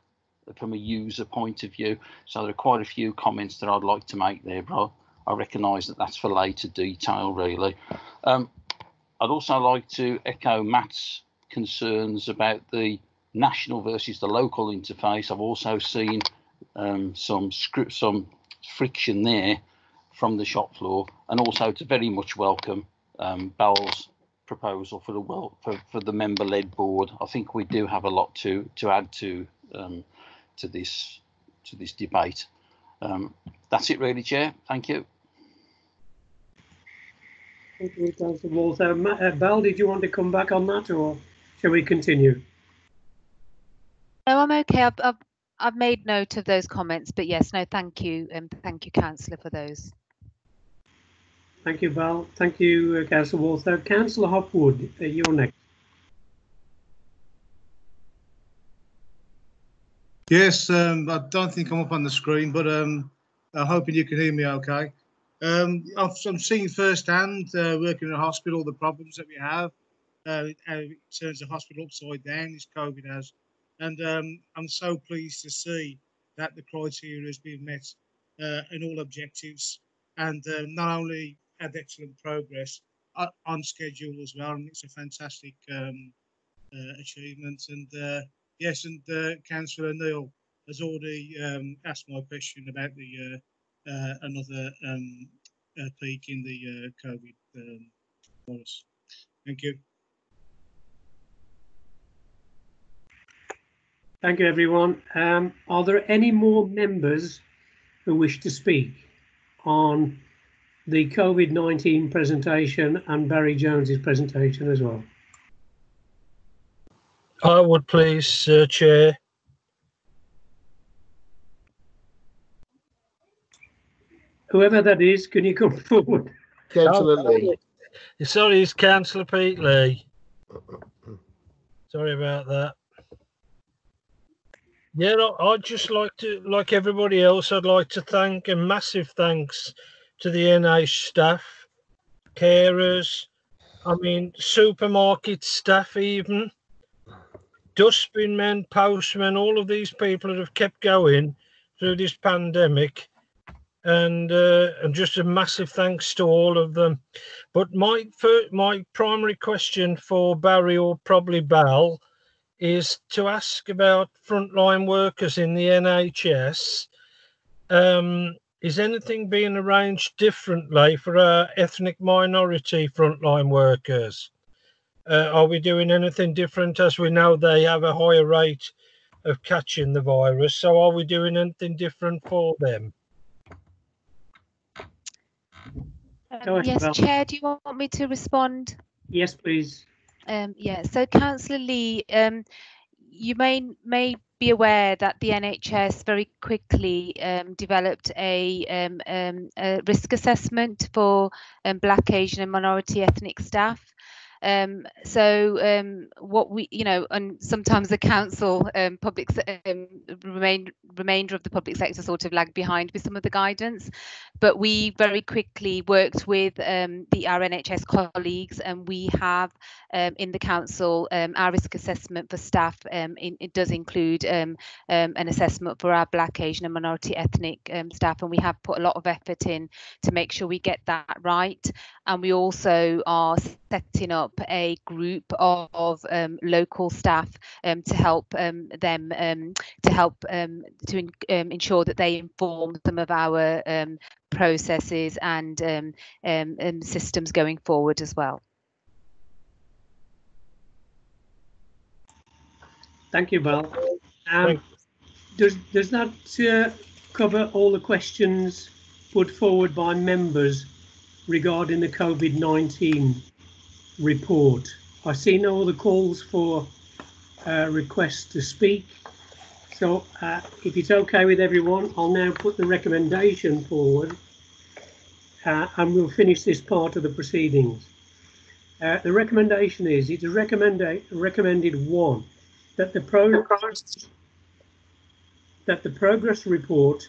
from a user point of view. So there are quite a few comments that I'd like to make there, but I recognise that that's for later detail, really. I'd also like to echo Matt's concerns about the national versus the local interface. I've also seen some friction there from the shop floor, and also to very much welcome Bel's proposal for the member-led board. I think we do have a lot to add to this debate. That's it, really, Chair. Thank you.
Thank you, Councillor Walther. Bel, did you want to come back on that, or shall we continue?
No, I'm okay. I've made note of those comments, but yes, no, thank you, thank you, Councillor, for those.
Thank you, Bel. Thank you, Councillor Walther. Councillor Hopwood, you're next.
Yes, I don't think I'm up on the screen, but I'm hoping you can hear me okay. I'm seeing firsthand, working in a hospital, the problems that we have. It turns the hospital upside down, this COVID has. And I'm so pleased to see that the criteria has been met in all objectives, and not only had excellent progress on schedule as well, and it's a fantastic achievement. And yes, and Councillor Neil has already asked my question about the another peak in the COVID virus. Thank you.
Thank you, everyone. Are there any more members who wish to speak on the COVID-19 presentation and Barry Jones's presentation as well?
I would please, Chair.
Whoever that is, can you come forward?
Councillor Lee.
Sorry, it's Councillor Pete Lee. Sorry about that. Yeah, I'd just like to, like everybody else, I'd like to thank, and massive thanks to the NH staff, carers, I mean, supermarket staff even, dustbin men, postmen, all of these people that have kept going through this pandemic. And just a massive thanks to all of them. But my primary question for Barry, or probably Bal, is to ask about frontline workers in the NHS. Is anything being arranged differently for our ethnic minority frontline workers? Are we doing anything different, as we know they have a higher rate of catching the virus? So are we doing anything different for them?
Yes, Chair, do you want me to respond?
Yes, please.
Yeah, so Councillor Lee, you may be aware that the NHS very quickly developed a risk assessment for Black, Asian and minority ethnic staff. What we, and sometimes the council, remainder of the public sector sort of lag behind with some of the guidance, but we very quickly worked with our NHS colleagues, and we have in the council our risk assessment for staff. It does include an assessment for our Black, Asian and minority ethnic staff, and we have put a lot of effort in to make sure we get that right. And we also are setting up a group of local staff to help ensure that they inform some of our processes and systems going forward as well.
Thank you, Val. Does that cover all the questions put forward by members regarding the COVID-19 report? I see no other calls for requests to speak. So if it's okay with everyone, I'll now put the recommendation forward and we'll finish this part of the proceedings. The recommendation is, it's recommended one, that the progress report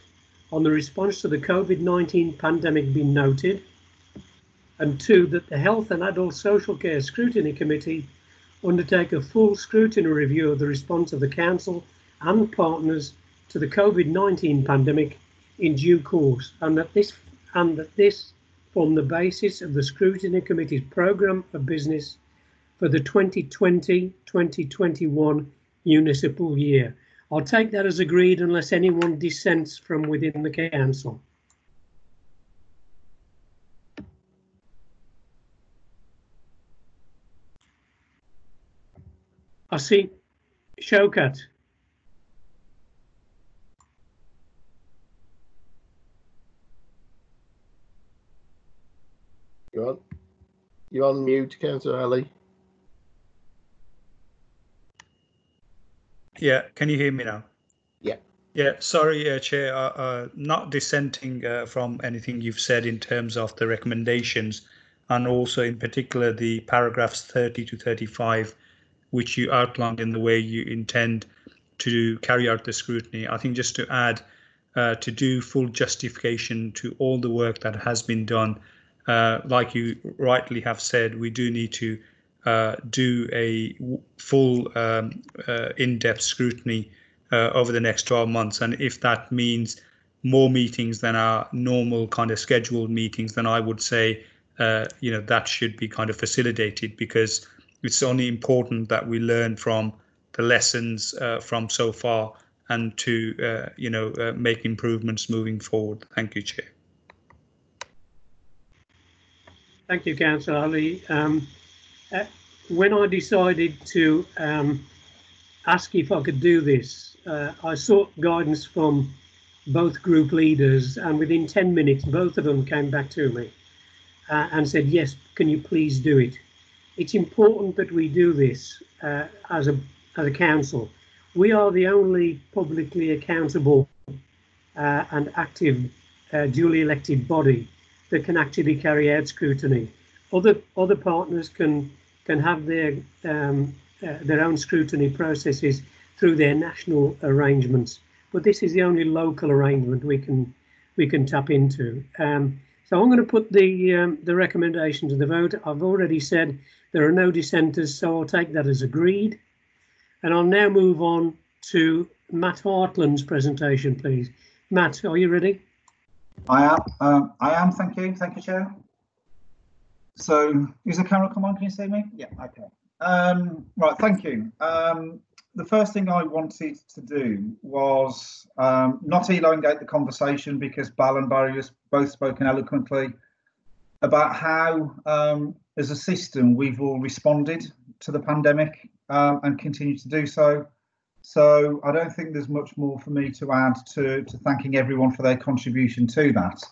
on the response to the COVID-19 pandemic be noted, and two, that the Health and Adult Social Care Scrutiny Committee undertake a full scrutiny review of the response of the Council and partners to the COVID-19 pandemic in due course, and that this form the basis of the Scrutiny Committee's programme of business for the 2020-2021 municipal year. I'll take that as agreed unless anyone dissents from within the Council. I see Shaukat.
You're on mute, Councillor Ali.
Yeah, can you hear me now?
Yeah.
Yeah, sorry, Chair, not dissenting from anything you've said in terms of the recommendations, and also in particular the paragraphs 30 to 35, which you outlined in the way you intend to carry out the scrutiny. I think just to add, to do full justification to all the work that has been done, like you rightly have said, we do need to do a full in-depth scrutiny over the next 12 months. And if that means more meetings than our normal kind of scheduled meetings, then I would say, that should be kind of facilitated, because it's only important that we learn from the lessons from so far and to, make improvements moving forward. Thank you, Chair.
Thank you, Councillor Ali. When I decided to ask if I could do this, I sought guidance from both group leaders, and within 10 minutes, both of them came back to me and said, yes, can you please do it? It's important that we do this as a council. We are the only publicly accountable and active duly elected body that can actually carry out scrutiny. Other partners can have their own scrutiny processes through their national arrangements, but this is the only local arrangement we can tap into. So I'm going to put the recommendation to the vote. I've already said there are no dissenters, so I'll take that as agreed. And I'll now move on to Matt Hartland's presentation, please. Matt, are you ready?
I am. Thank you, Chair. So, is the camera come on? Can you see me? Yeah. Okay. Right. Thank you. The first thing I wanted to do was not elongate the conversation, because Bal and Barry have both spoken eloquently about how, as a system, we've all responded to the pandemic and continue to do so. So I don't think there's much more for me to add to thanking everyone for their contribution to that.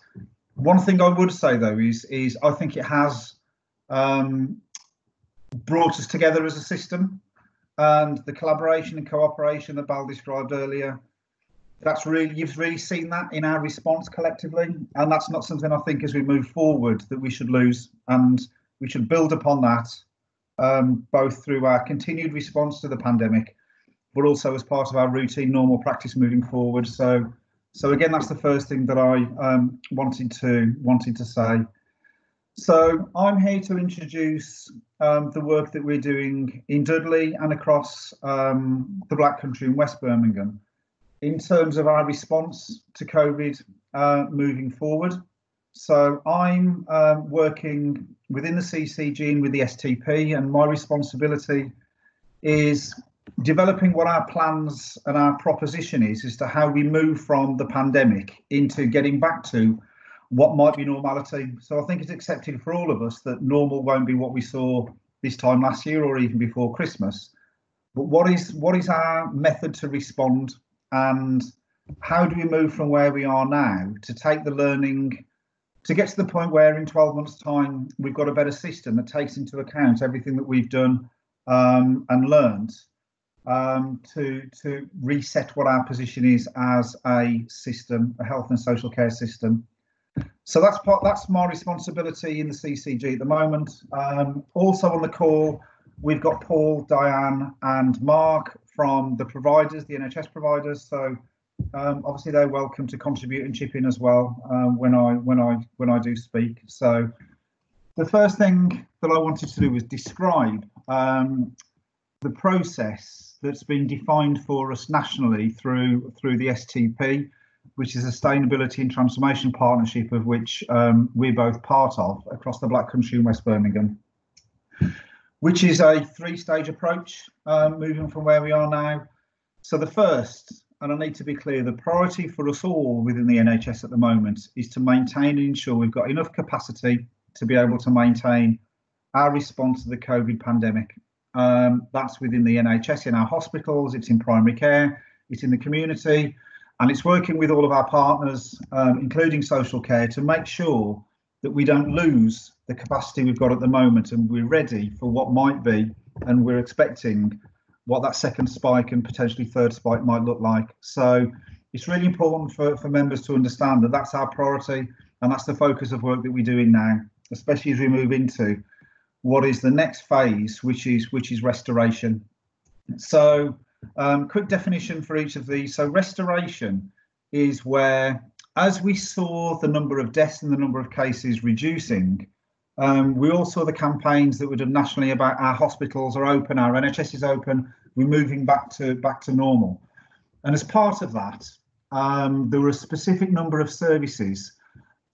One thing I would say, though, is I think it has brought us together as a system, and the collaboration and cooperation that Bal described earlier, you've really seen that in our response collectively, and that's not something I think as we move forward that we should lose, and we should build upon that, both through our continued response to the pandemic, but also as part of our routine normal practice moving forward. So again, that's the first thing that I wanted to say. So I'm here to introduce the work that we're doing in Dudley and across the Black Country in West Birmingham in terms of our response to COVID moving forward. So I'm working within the CCG and with the STP, and my responsibility is developing what our plans and our proposition is as to how we move from the pandemic into getting back to what might be normality. So I think it's accepted for all of us that normal won't be what we saw this time last year or even before Christmas. But what is our method to respond, and how do we move from where we are now to take the learning to get to the point where in 12 months' time we've got a better system that takes into account everything that we've done and learned, to reset what our position is as a system, a health and social care system. So that's my responsibility in the CCG at the moment. Also on the call, we've got Paul, Diane, and Mark from the providers, the NHS providers. So obviously they're welcome to contribute and chip in as well when I do speak. So the first thing that I wanted to do was describe the process that's been defined for us nationally through the STP, which is a Sustainability and Transformation Partnership, of which we're both part of across the Black Country in West Birmingham, which is a three-stage approach moving from where we are now. So the first, and I need to be clear, the priority for us all within the NHS at the moment is to maintain and ensure we've got enough capacity to be able to maintain our response to the COVID pandemic. That's within the NHS, in our hospitals, it's in primary care, it's in the community, and it's working with all of our partners, including social care, to make sure that we don't lose the capacity we've got at the moment, and we're ready for what might be, and we're expecting what that second spike and potentially third spike might look like. So it's really important for members to understand that that's our priority, and that's the focus of work that we're doing now, especially as we move into what is the next phase, which is restoration. So quick definition for each of these. So restoration is where, as we saw the number of deaths and the number of cases reducing, we all saw the campaigns that were done nationally about our hospitals are open, our NHS is open, we're moving back to normal. And as part of that, there were a specific number of services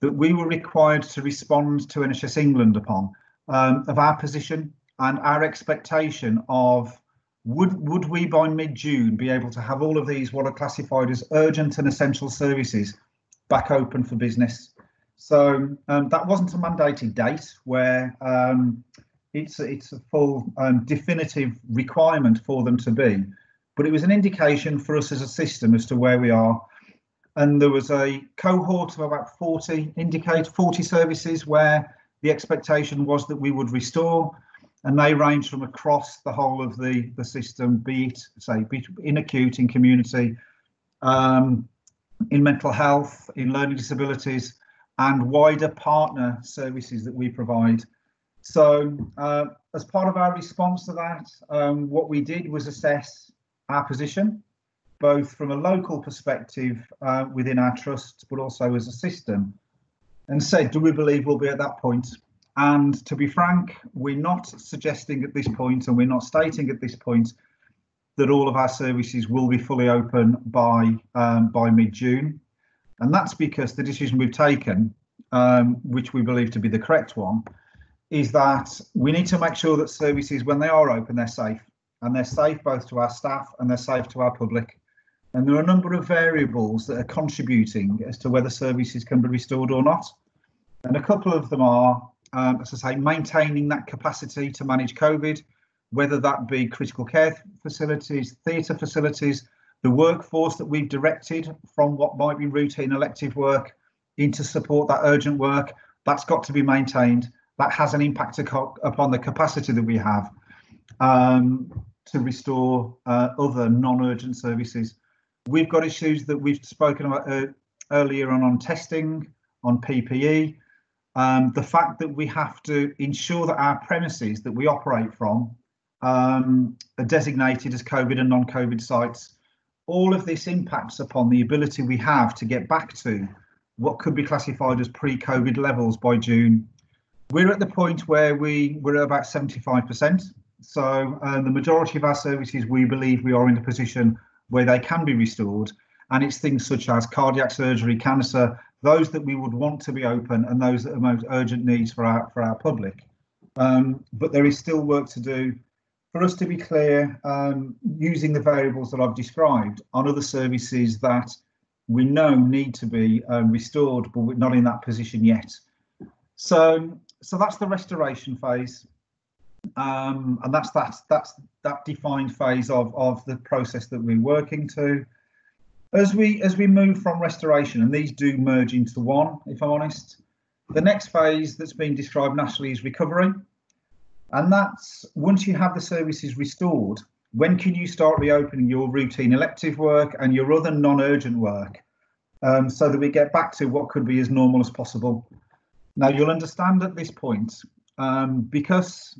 that we were required to respond to NHS England upon, of our position and our expectation of would we by mid-June be able to have all of these what are classified as urgent and essential services back open for business. So that wasn't a mandated date where it's a full definitive requirement for them to be, but it was an indication for us as a system as to where we are. And there was a cohort of about 40 services where the expectation was that we would restore, and they range from across the whole of the system, be it in acute, in community, in mental health, in learning disabilities, and wider partner services that we provide. So as part of our response to that, what we did was assess our position, both from a local perspective within our trust, but also as a system, and said, do we believe we'll be at that point? And to be frank, we're not suggesting at this point, and we're not stating at this point, that all of our services will be fully open by mid-June. And that's because the decision we've taken, which we believe to be the correct one, is that we need to make sure that services, when they are open, they're safe. And they're safe both to our staff and they're safe to our public. And there are a number of variables that are contributing as to whether services can be restored or not. And a couple of them are, as I say, maintaining that capacity to manage COVID, whether that be critical care facilities, theatre facilities, the workforce that we've directed from what might be routine elective work into support that urgent work, that's got to be maintained. That has an impact upon the capacity that we have to restore other non-urgent services. We've got issues that we've spoken about earlier on testing, on PPE, the fact that we have to ensure that our premises that we operate from are designated as COVID and non-COVID sites. All of this impacts upon the ability we have to get back to what could be classified as pre-COVID levels by June. We're at the point where we're at about 75%. So the majority of our services, we believe we are in a position where they can be restored. And it's things such as cardiac surgery, cancer, those that we would want to be open and those that are most urgent needs for our public. But there is still work to do. For us to be clear, using the variables that I've described on other services that we know need to be restored, but we're not in that position yet. So that's the restoration phase, and that's that defined phase of the process that we're working to. As we move from restoration, and these do merge into one, if I'm honest, the next phase that's been described nationally is recovery. And that's once you have the services restored, when can you start reopening your routine elective work and your other non-urgent work so that we get back to what could be as normal as possible? Now, you'll understand at this point, because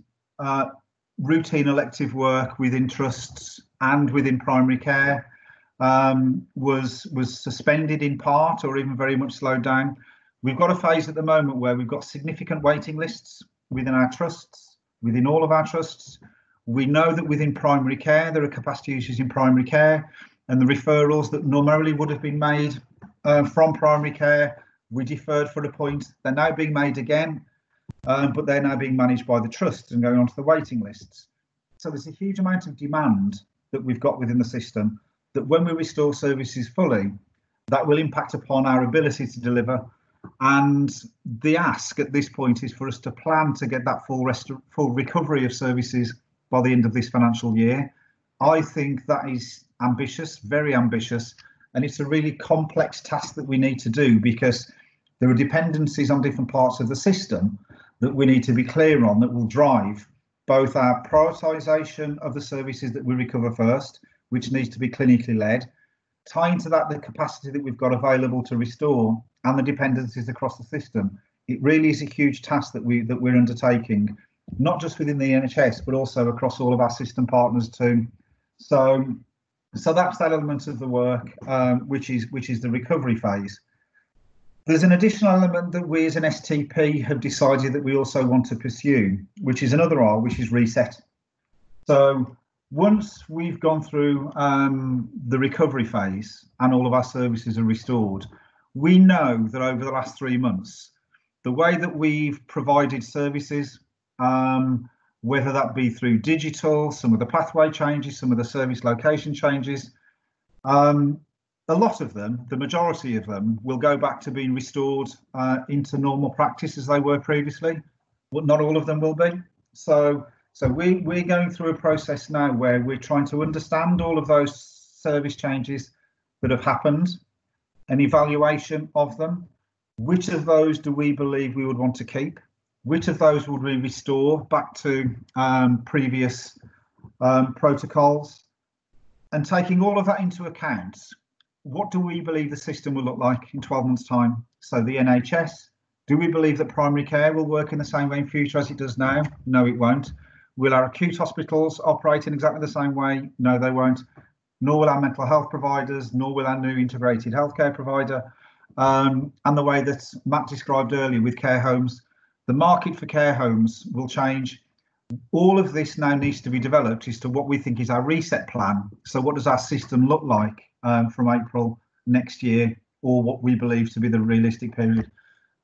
routine elective work within trusts and within primary care was suspended in part or even very much slowed down, we've got a phase at the moment where we've got significant waiting lists within our trusts. Within all of our trusts, we know that within primary care, there are capacity issues in primary care, and the referrals that normally would have been made from primary care, we deferred for a point. They're now being made again, but they're now being managed by the trust and going onto the waiting lists. So there's a huge amount of demand that we've got within the system that when we restore services fully, that will impact upon our ability to deliver. And the ask at this point is for us to plan to get that full recovery of services by the end of this financial year. I think that is ambitious, very ambitious, and it's a really complex task that we need to do because there are dependencies on different parts of the system that we need to be clear on that will drive both our prioritisation of the services that we recover first, which needs to be clinically led, tying to that the capacity that we've got available to restore and the dependencies across the system. It really is a huge task that we're undertaking, not just within the NHS, but also across all of our system partners too. So that's that element of the work, which is the recovery phase. There's an additional element that we as an STP have decided that we also want to pursue, which is another R, which is reset. So once we've gone through the recovery phase and all of our services are restored, we know that over the last 3 months, the way that we've provided services, whether that be through digital, some of the pathway changes, some of the service location changes, a lot of them, the majority of them, will go back to being restored into normal practice as they were previously, but not all of them will be. So we're going through a process now where we're trying to understand all of those service changes that have happened, an evaluation of them. Which of those do we believe we would want to keep? Which of those would we restore back to previous protocols? And taking all of that into account, what do we believe the system will look like in 12 months' time? So the NHS, do we believe that primary care will work in the same way in future as it does now? No, it won't. Will our acute hospitals operate in exactly the same way? No, they won't. Nor will our mental health providers, nor will our new integrated healthcare provider. And the way that Matt described earlier with care homes, the market for care homes will change. All of this now needs to be developed as to what we think is our reset plan. So what does our system look like from April next year, or what we believe to be the realistic period?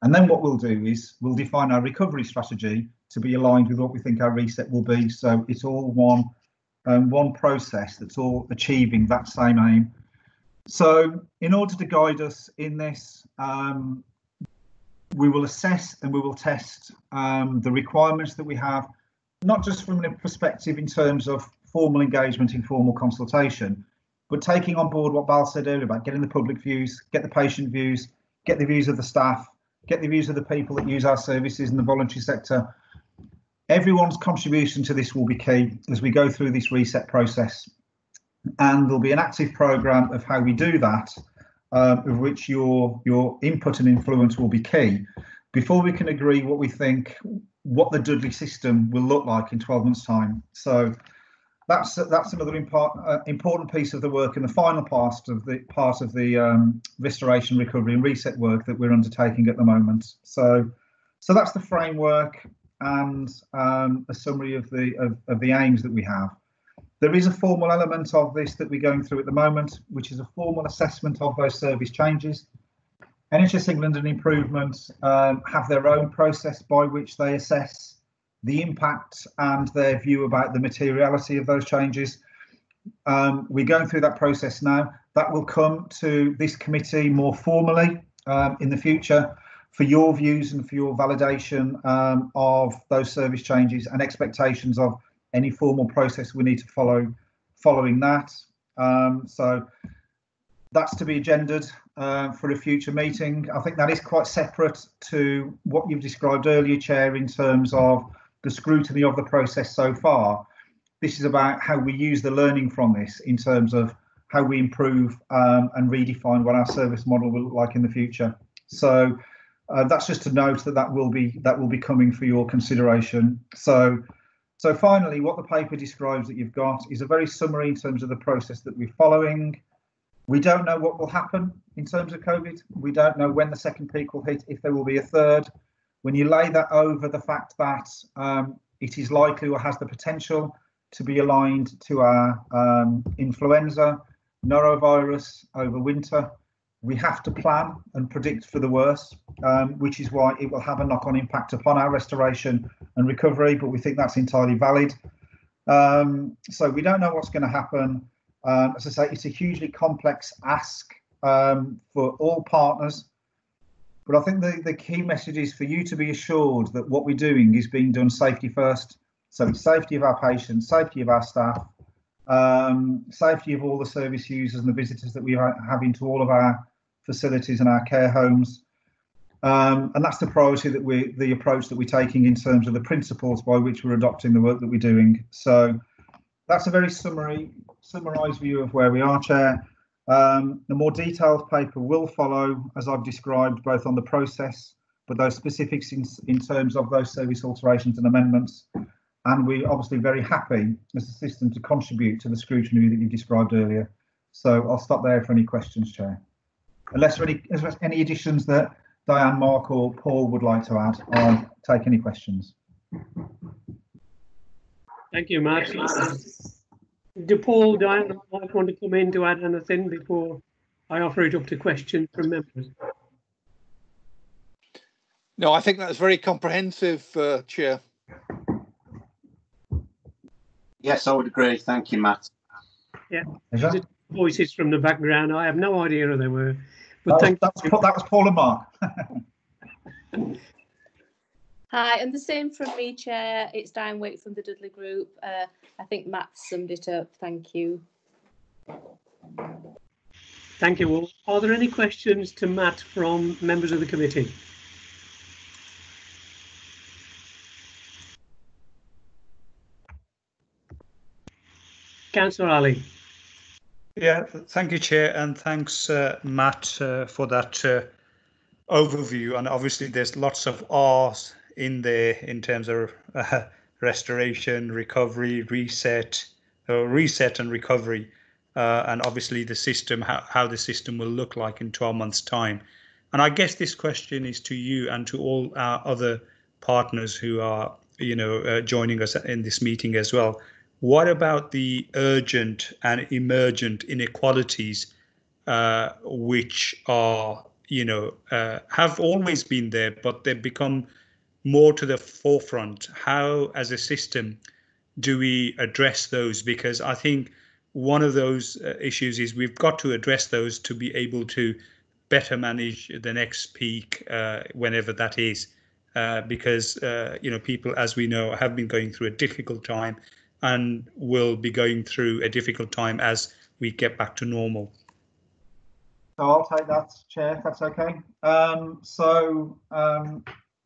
And then what we'll do is we'll define our recovery strategy to be aligned with what we think our reset will be. So it's all one process that's all achieving that same aim. So in order to guide us in this, we will assess and we will test the requirements that we have, not just from a perspective in terms of formal engagement, informal consultation, but taking on board what Val said earlier about getting the public views, get the patient views, get the views of the staff, get the views of the people that use our services in the voluntary sector. Everyone's contribution to this will be key as we go through this reset process. And there'll be an active programme of how we do that, of which your input and influence will be key, before we can agree what we think, what the Dudley system will look like in 12 months' time. So that's another important piece of the work, and the final part of the restoration, recovery, and reset work that we're undertaking at the moment. So that's the framework and a summary of the aims that we have. There is a formal element of this that we're going through at the moment, which is a formal assessment of those service changes. NHS England and Improvement have their own process by which they assess the impact and their view about the materiality of those changes. We're going through that process now. That will come to this committee more formally in the future for your views and for your validation of those service changes and expectations of any formal process we need to follow following that. So that's to be agendaed for a future meeting. I think that is quite separate to what you've described earlier, Chair, in terms of the scrutiny of the process so far. This is about how we use the learning from this in terms of how we improve and redefine what our service model will look like in the future. So that's just to note that will be coming for your consideration. So finally, what the paper describes that you've got is a very summary in terms of the process that we're following. We don't know what will happen in terms of COVID. We don't know when the second peak will hit, if there will be a third. When you lay that over the fact that it is likely or has the potential to be aligned to our influenza, norovirus over winter, we have to plan and predict for the worst, which is why it will have a knock-on impact upon our restoration and recovery, but we think that's entirely valid. So we don't know what's going to happen. As I say, it's a hugely complex ask for all partners, but I think the key message is for you to be assured that what we're doing is being done safety first. So it's safety of our patients, safety of our staff, safety of all the service users and the visitors that we have into all of our facilities and our care homes. And that's the priority the approach that we're taking in terms of the principles by which we're adopting the work that we're doing. So that's a very summarised view of where we are, Chair. The more detailed paper will follow, as I've described, both on the process, but those specifics in terms of those service alterations and amendments. And we're obviously very happy as a system to contribute to the scrutiny that you described earlier. So I'll stop there for any questions, Chair. Unless there are any additions that Diane, Mark or Paul would like to add, I'll take any questions.
Thank you, Matt. Do Paul, Diane, and Mark want to come in to add anything before I offer it up to questions from members?
No, I think that's very comprehensive, Chair.
Yes, I would agree. Thank you, Matt.
Yeah, voices from the background. I have no idea who they were. But
that was Paul and Mark.
Hi, and the same from me, Chair. It's Diane Waite from the Dudley Group. I think Matt summed it up. Thank you.
Thank you all. Are there any questions to Matt from members of the committee? Councillor Ali.
Yeah, thank you, Chair, and thanks, Matt, for that overview. And obviously, there's lots of R's in there in terms of restoration, recovery, reset and recovery, and obviously the system, how the system will look like in 12 months' time. And I guess this question is to you and to all our other partners who are joining us in this meeting as well. What about the urgent and emergent inequalities, which are, have always been there, but they've become more to the forefront? How, as a system, do we address those? Because I think one of those issues is we've got to address those to be able to better manage the next peak, whenever that is. Because people, as we know, have been going through a difficult time and will be going through a difficult time as we get back to normal.
So I'll take that, Chair, if that's okay.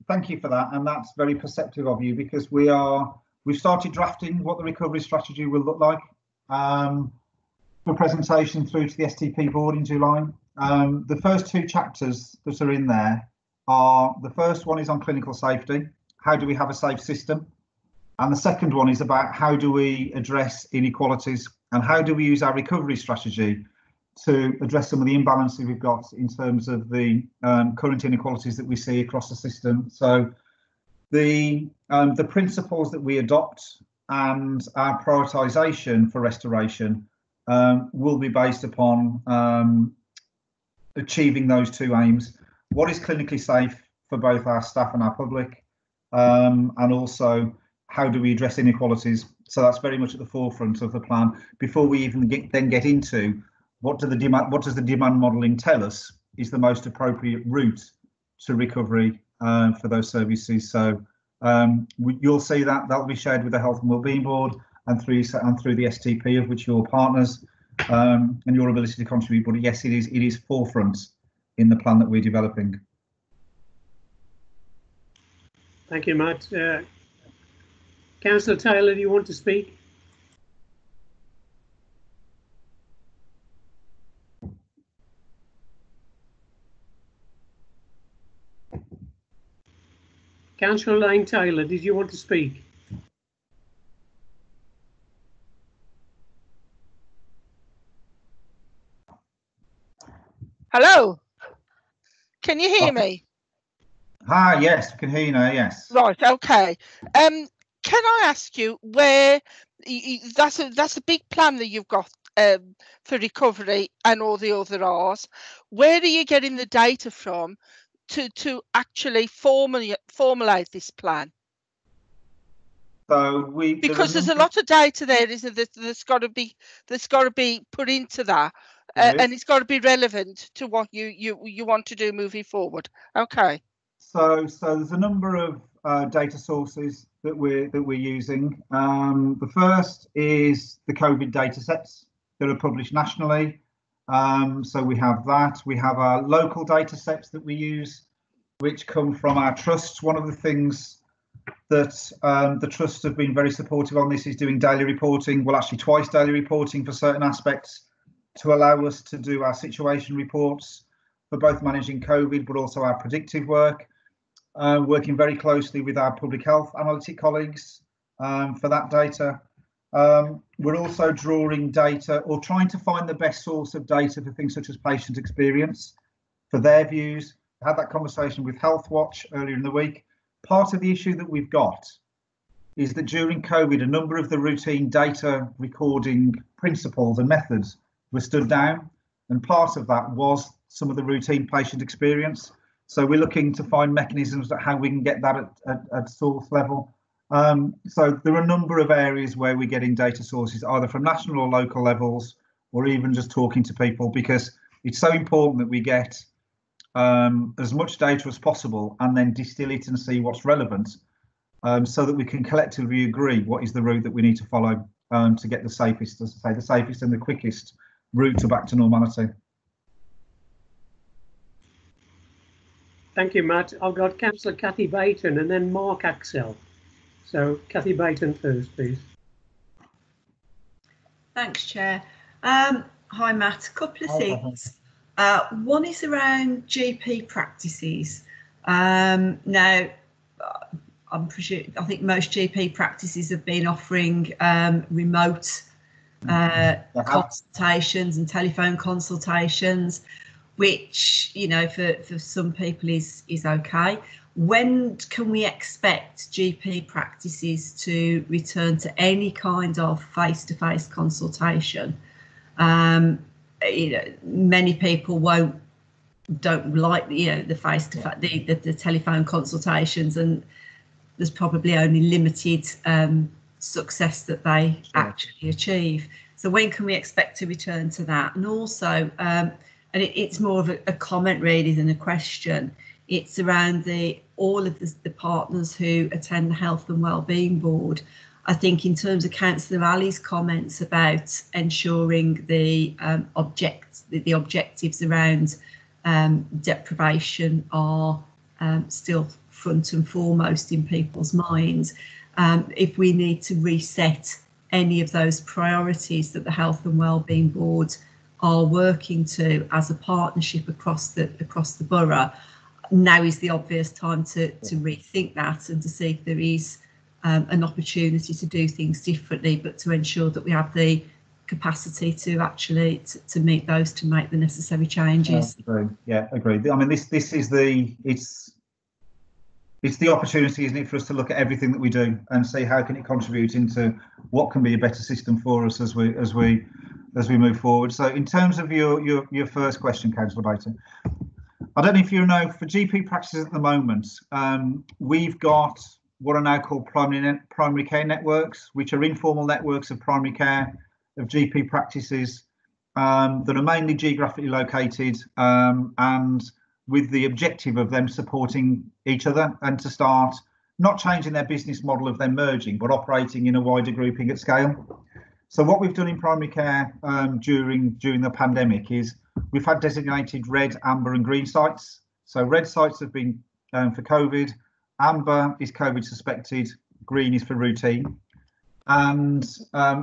Thank you for that, and that's very perceptive of you, because we've started drafting what the recovery strategy will look like for presentation through to the STP board in July. The first 2 chapters that are in there are, the first one is on clinical safety. How do we have a safe system? And the second one is about how do we address inequalities and how do we use our recovery strategy to address some of the imbalances we've got in terms of the current inequalities that we see across the system. So the principles that we adopt and our prioritisation for restoration will be based upon achieving those 2 aims. What is clinically safe for both our staff and our public, and also how do we address inequalities? So that's very much at the forefront of the plan before we even get into what does the demand modelling tell us is the most appropriate route to recovery for those services. So you'll see that'll be shared with the Health and Wellbeing Board and through the STP, of which you're partners, and your ability to contribute. But yes, it is forefront in the plan that we're developing.
Thank you, Matt. Councillor Taylor, do you want to speak? Councillor Lane Taylor, did you want to speak?
Hello, can you hear me?
Ah, yes, I can hear you now, yes.
Right, okay. Can I ask you where, that's a big plan that you've got for recovery and all the other R's. Where are you getting the data from to actually formulate this plan?
So
because there's a lot of data there, isn't there? That's got to be put into that, and it's got to be relevant to what you want to do moving forward. Okay.
So there's a number of data sources that we're using. The first is the COVID data sets that are published nationally. So we have that. We have our local data sets that we use, which come from our trusts. One of the things that the trusts have been very supportive on this is doing daily reporting, well, actually twice daily reporting for certain aspects, to allow us to do our situation reports for both managing COVID, but also our predictive work. Working very closely with our public health analytic colleagues for that data. We're also drawing data or trying to find the best source of data for things such as patient experience, for their views. I had that conversation with Health Watch earlier in the week. Part of the issue that we've got is that during COVID, a number of the routine data recording principles and methods were stood down, and part of that was some of the routine patient experience. So we're looking to find mechanisms that how we can get that at source level. So there are a number of areas where we're getting data sources, either from national or local levels, or even just talking to people, because it's so important that we get as much data as possible and then distill it and see what's relevant, so that we can collectively agree what is the route that we need to follow to get the safest, as I say, the safest and the quickest route to back to normality.
Thank you, Matt. I've got Councillor Cathy Bayton and then Mark Axel. So Cathy Bayton first, please.
Thanks, Chair. Hi, Matt. A couple of things. One is around GP practices. Now, I think most GP practices have been offering remote consultations and telephone consultations, which, you know, for some people is okay. when can we expect GP practices to return to any kind of face-to-face consultation? Many people don't like the face-to-face, the telephone consultations, and there's probably only limited success that they actually achieve. So when can we expect to return to that? And also, and it's more of a comment really than a question. It's around all of the partners who attend the Health and Wellbeing Board. I think in terms of Councillor Ali's comments about ensuring the objectives around deprivation are still front and foremost in people's minds. If we need to reset any of those priorities that the Health and Wellbeing Board are working to as a partnership across the borough, now is the obvious time to rethink that and to see if there is an opportunity to do things differently, but to ensure that we have the capacity to actually to meet those, to make the necessary changes.
Yeah, agreed. I mean, this is it's the opportunity, isn't it, for us to look at everything that we do and see how can it contribute into what can be a better system for us as we move forward. So, in terms of your first question, Councillor Bater, I don't know if you know, for GP practices at the moment, we've got what are now called primary care networks, which are informal networks of primary care of GP practices that are mainly geographically located, and with the objective of them supporting each other and to start not changing their business model of them merging, but operating in a wider grouping at scale. So what we've done in primary care during the pandemic is we've had designated red, amber and green sites. So red sites have been for COVID, amber is COVID suspected, green is for routine. And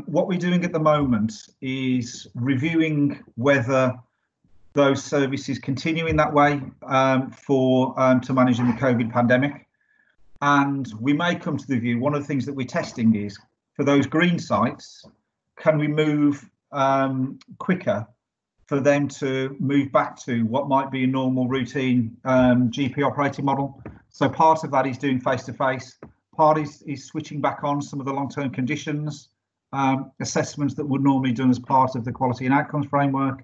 what we're doing at the moment is reviewing whether those services continue in that way to managing the COVID pandemic. And we may come to the view, one of the things that we're testing is for those green sites, can we move quicker for them to move back to what might be a normal routine GP operating model? So part of that is doing face-to-face, part is switching back on some of the long-term conditions, assessments that would normally be done as part of the quality and outcomes framework.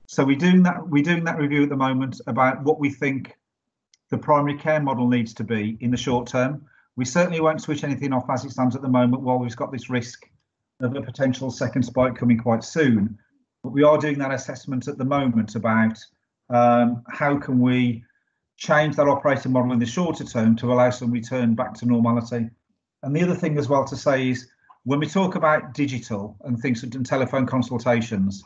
So we're doing that review at the moment about what we think the primary care model needs to be in the short term. We certainly won't switch anything off as it stands at the moment while we've got this risk of a potential second spike coming quite soon. But we are doing that assessment at the moment about how can we change that operating model in the shorter term to allow some return back to normality. And the other thing as well to say is when we talk about digital and things and telephone consultations,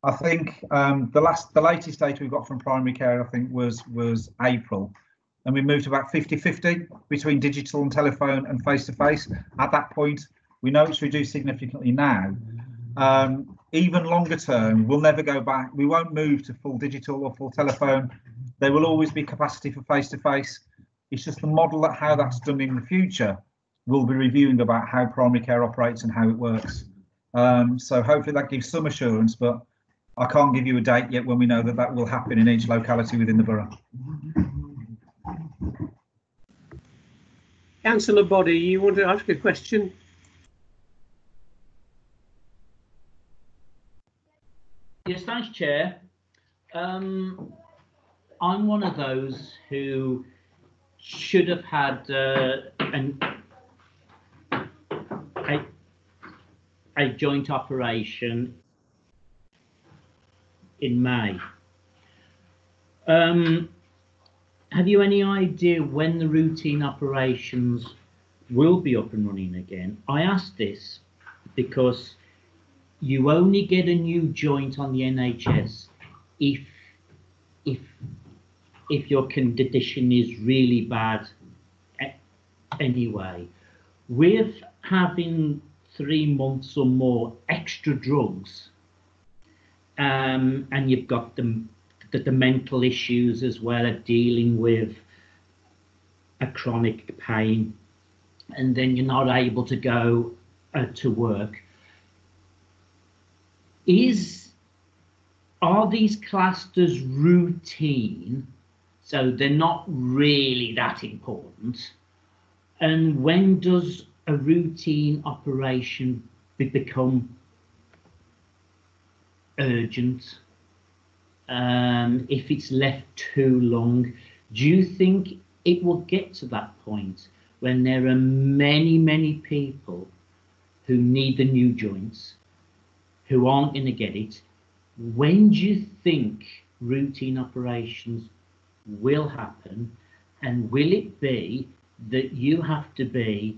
I think the latest data we got from primary care, I think was April, and we moved about 50-50 between digital and telephone and face-to-face. At that point, we know it's reduced significantly now. Even longer term, we'll never go back. We won't move to full digital or full telephone. There will always be capacity for face-to-face. It's just the model that how that's done in the future. We'll be reviewing about how primary care operates and how it works. So hopefully that gives some assurance, but I can't give you a date yet when we know that will happen in each locality within the borough.
Councillor Boddy, you want to ask a question?
Yes, thanks, Chair. I'm one of those who should have had a joint operation in May. Have you any idea when the routine operations will be up and running again? I ask this because you only get a new joint on the NHS if your condition is really bad anyway. With having 3 months or more extra drugs, and you've got the mental issues as well of dealing with a chronic pain, and then you're not able to go to work. Are these classed as routine so they're not really that important. And when does a routine operation become urgent? If it's left too long, do you think it will get to that point when there are many people who need the new joints, who aren't going to get it? When do you think routine operations will happen, and will it be that you have to be,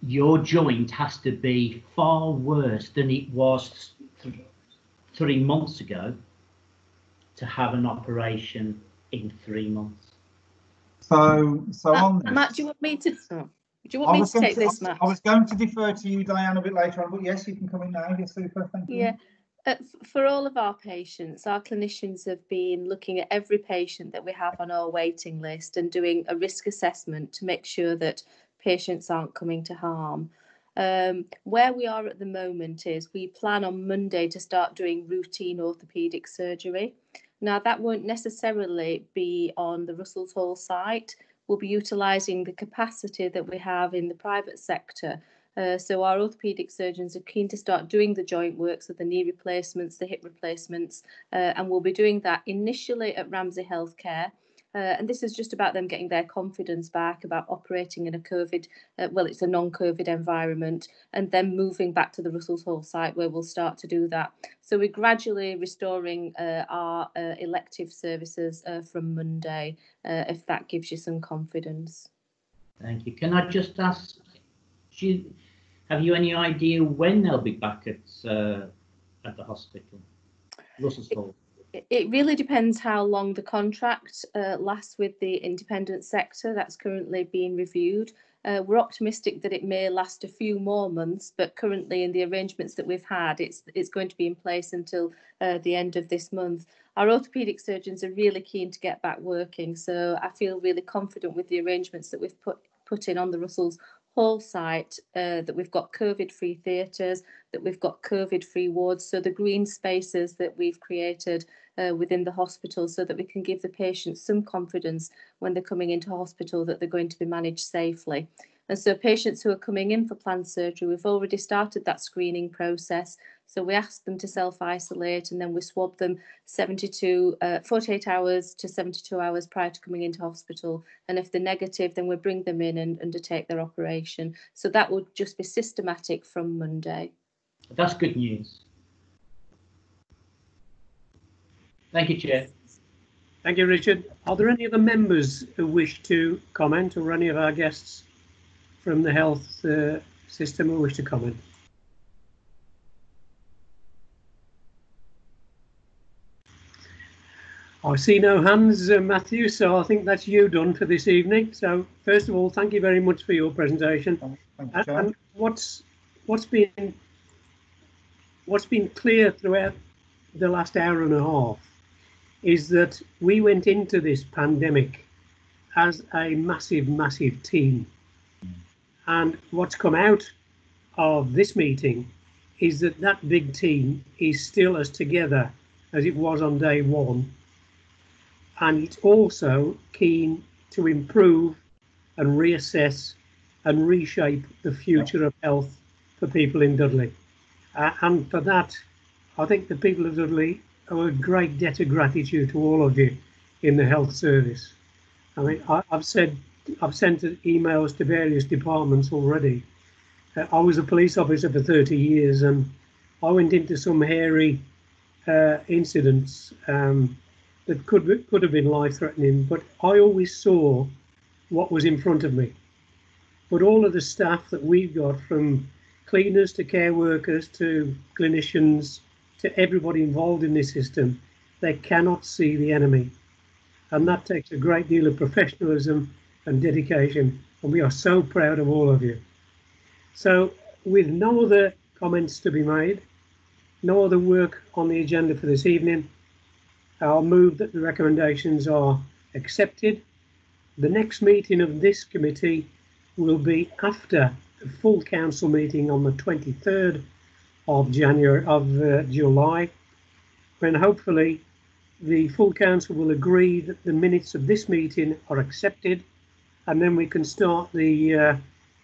your joint has to be far worse than it was 3 months ago to have an operation in 3 months?
So on this,
Matt, do you want me to? Do you want me to take this, Matt?
I was going to defer to you, Diane, a bit later on, but yes, you can come in now. Yes, super. Thank you.
Yeah. For all of our patients, our clinicians have been looking at every patient that we have on our waiting list and doing a risk assessment to make sure that patients aren't coming to harm. Where we are at the moment is we plan on Monday to start doing routine orthopaedic surgery. Now, that won't necessarily be on the Russell's Hall site. We'll be utilising the capacity that we have in the private sector. So our orthopaedic surgeons are keen to start doing the joint work, so the knee replacements, the hip replacements, and we'll be doing that initially at Ramsey Healthcare. And this is just about them getting their confidence back about operating in a COVID, it's a non-COVID environment, and then moving back to the Russell's Hall site where we'll start to do that. So we're gradually restoring our elective services from Monday, if that gives you some confidence.
Thank you. Can I just ask, have you any idea when they'll be back at the hospital, Russell's Hall?
It really depends how long the contract lasts with the independent sector. That's currently being reviewed. We're optimistic that it may last a few more months, but currently in the arrangements that we've had, it's going to be in place until the end of this month. Our orthopaedic surgeons are really keen to get back working, so I feel really confident with the arrangements that we've put in on the Russell's Hall site, that we've got COVID-free theatres, that we've got COVID-free wards, so the green spaces that we've created within the hospital, so that we can give the patients some confidence when they're coming into hospital that they're going to be managed safely. And so patients who are coming in for planned surgery, we've already started that screening process. So we ask them to self-isolate, and then we swab them 48 hours to 72 hours prior to coming into hospital. And if they're negative, then we bring them in and undertake their operation. So that would just be systematic from Monday.
That's good news. Thank you, Chair.
Thank you, Richard. Are there any other members who wish to comment, or any of our guests from the health system who wish to comment? I see no hands, Matthew, so I think that's you done for this evening. So first of all, thank you very much for your presentation.
Thank you, Chair.
And what's been clear throughout the last hour and a half is that we went into this pandemic as a massive team. And what's come out of this meeting is that that big team is still as together as it was on day one. And it's also keen to improve and reassess and reshape the future of health for people in Dudley. And for that, I think the people of Dudley owe a great debt of gratitude to all of you in the health service. I mean, I've sent emails to various departments already. I was a police officer for 30 years, and I went into some hairy incidents that could have been life-threatening, but I always saw what was in front of me. But all of the staff that we've got, from cleaners to care workers to clinicians to everybody involved in this system, they cannot see the enemy. And that takes a great deal of professionalism and dedication, and we are so proud of all of you. So with no other comments to be made, no other work on the agenda for this evening, I'll move that the recommendations are accepted. The next meeting of this committee will be after the full council meeting on the 23rd of July, when hopefully the full council will agree that the minutes of this meeting are accepted, and then we can start the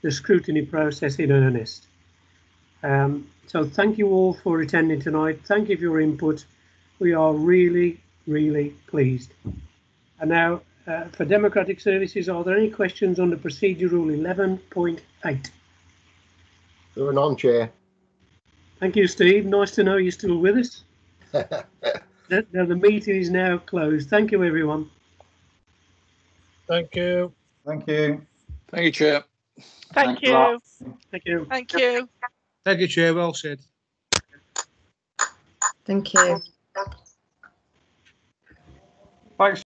scrutiny process in earnest. So thank you all for attending tonight. Thank you for your input. We are really, really pleased. And now, for Democratic Services, are there any questions on the Procedure Rule 11.8?
There are none, Chair.
Thank you, Steve. Nice to know you're still with us. Now the meeting is now closed. Thank you, everyone.
Thank you.
Thank you.
Thank you, Chair.
Thank you.
Thank you.
Thank you.
Thank you, Chair. Well said.
Thank you.
Thanks.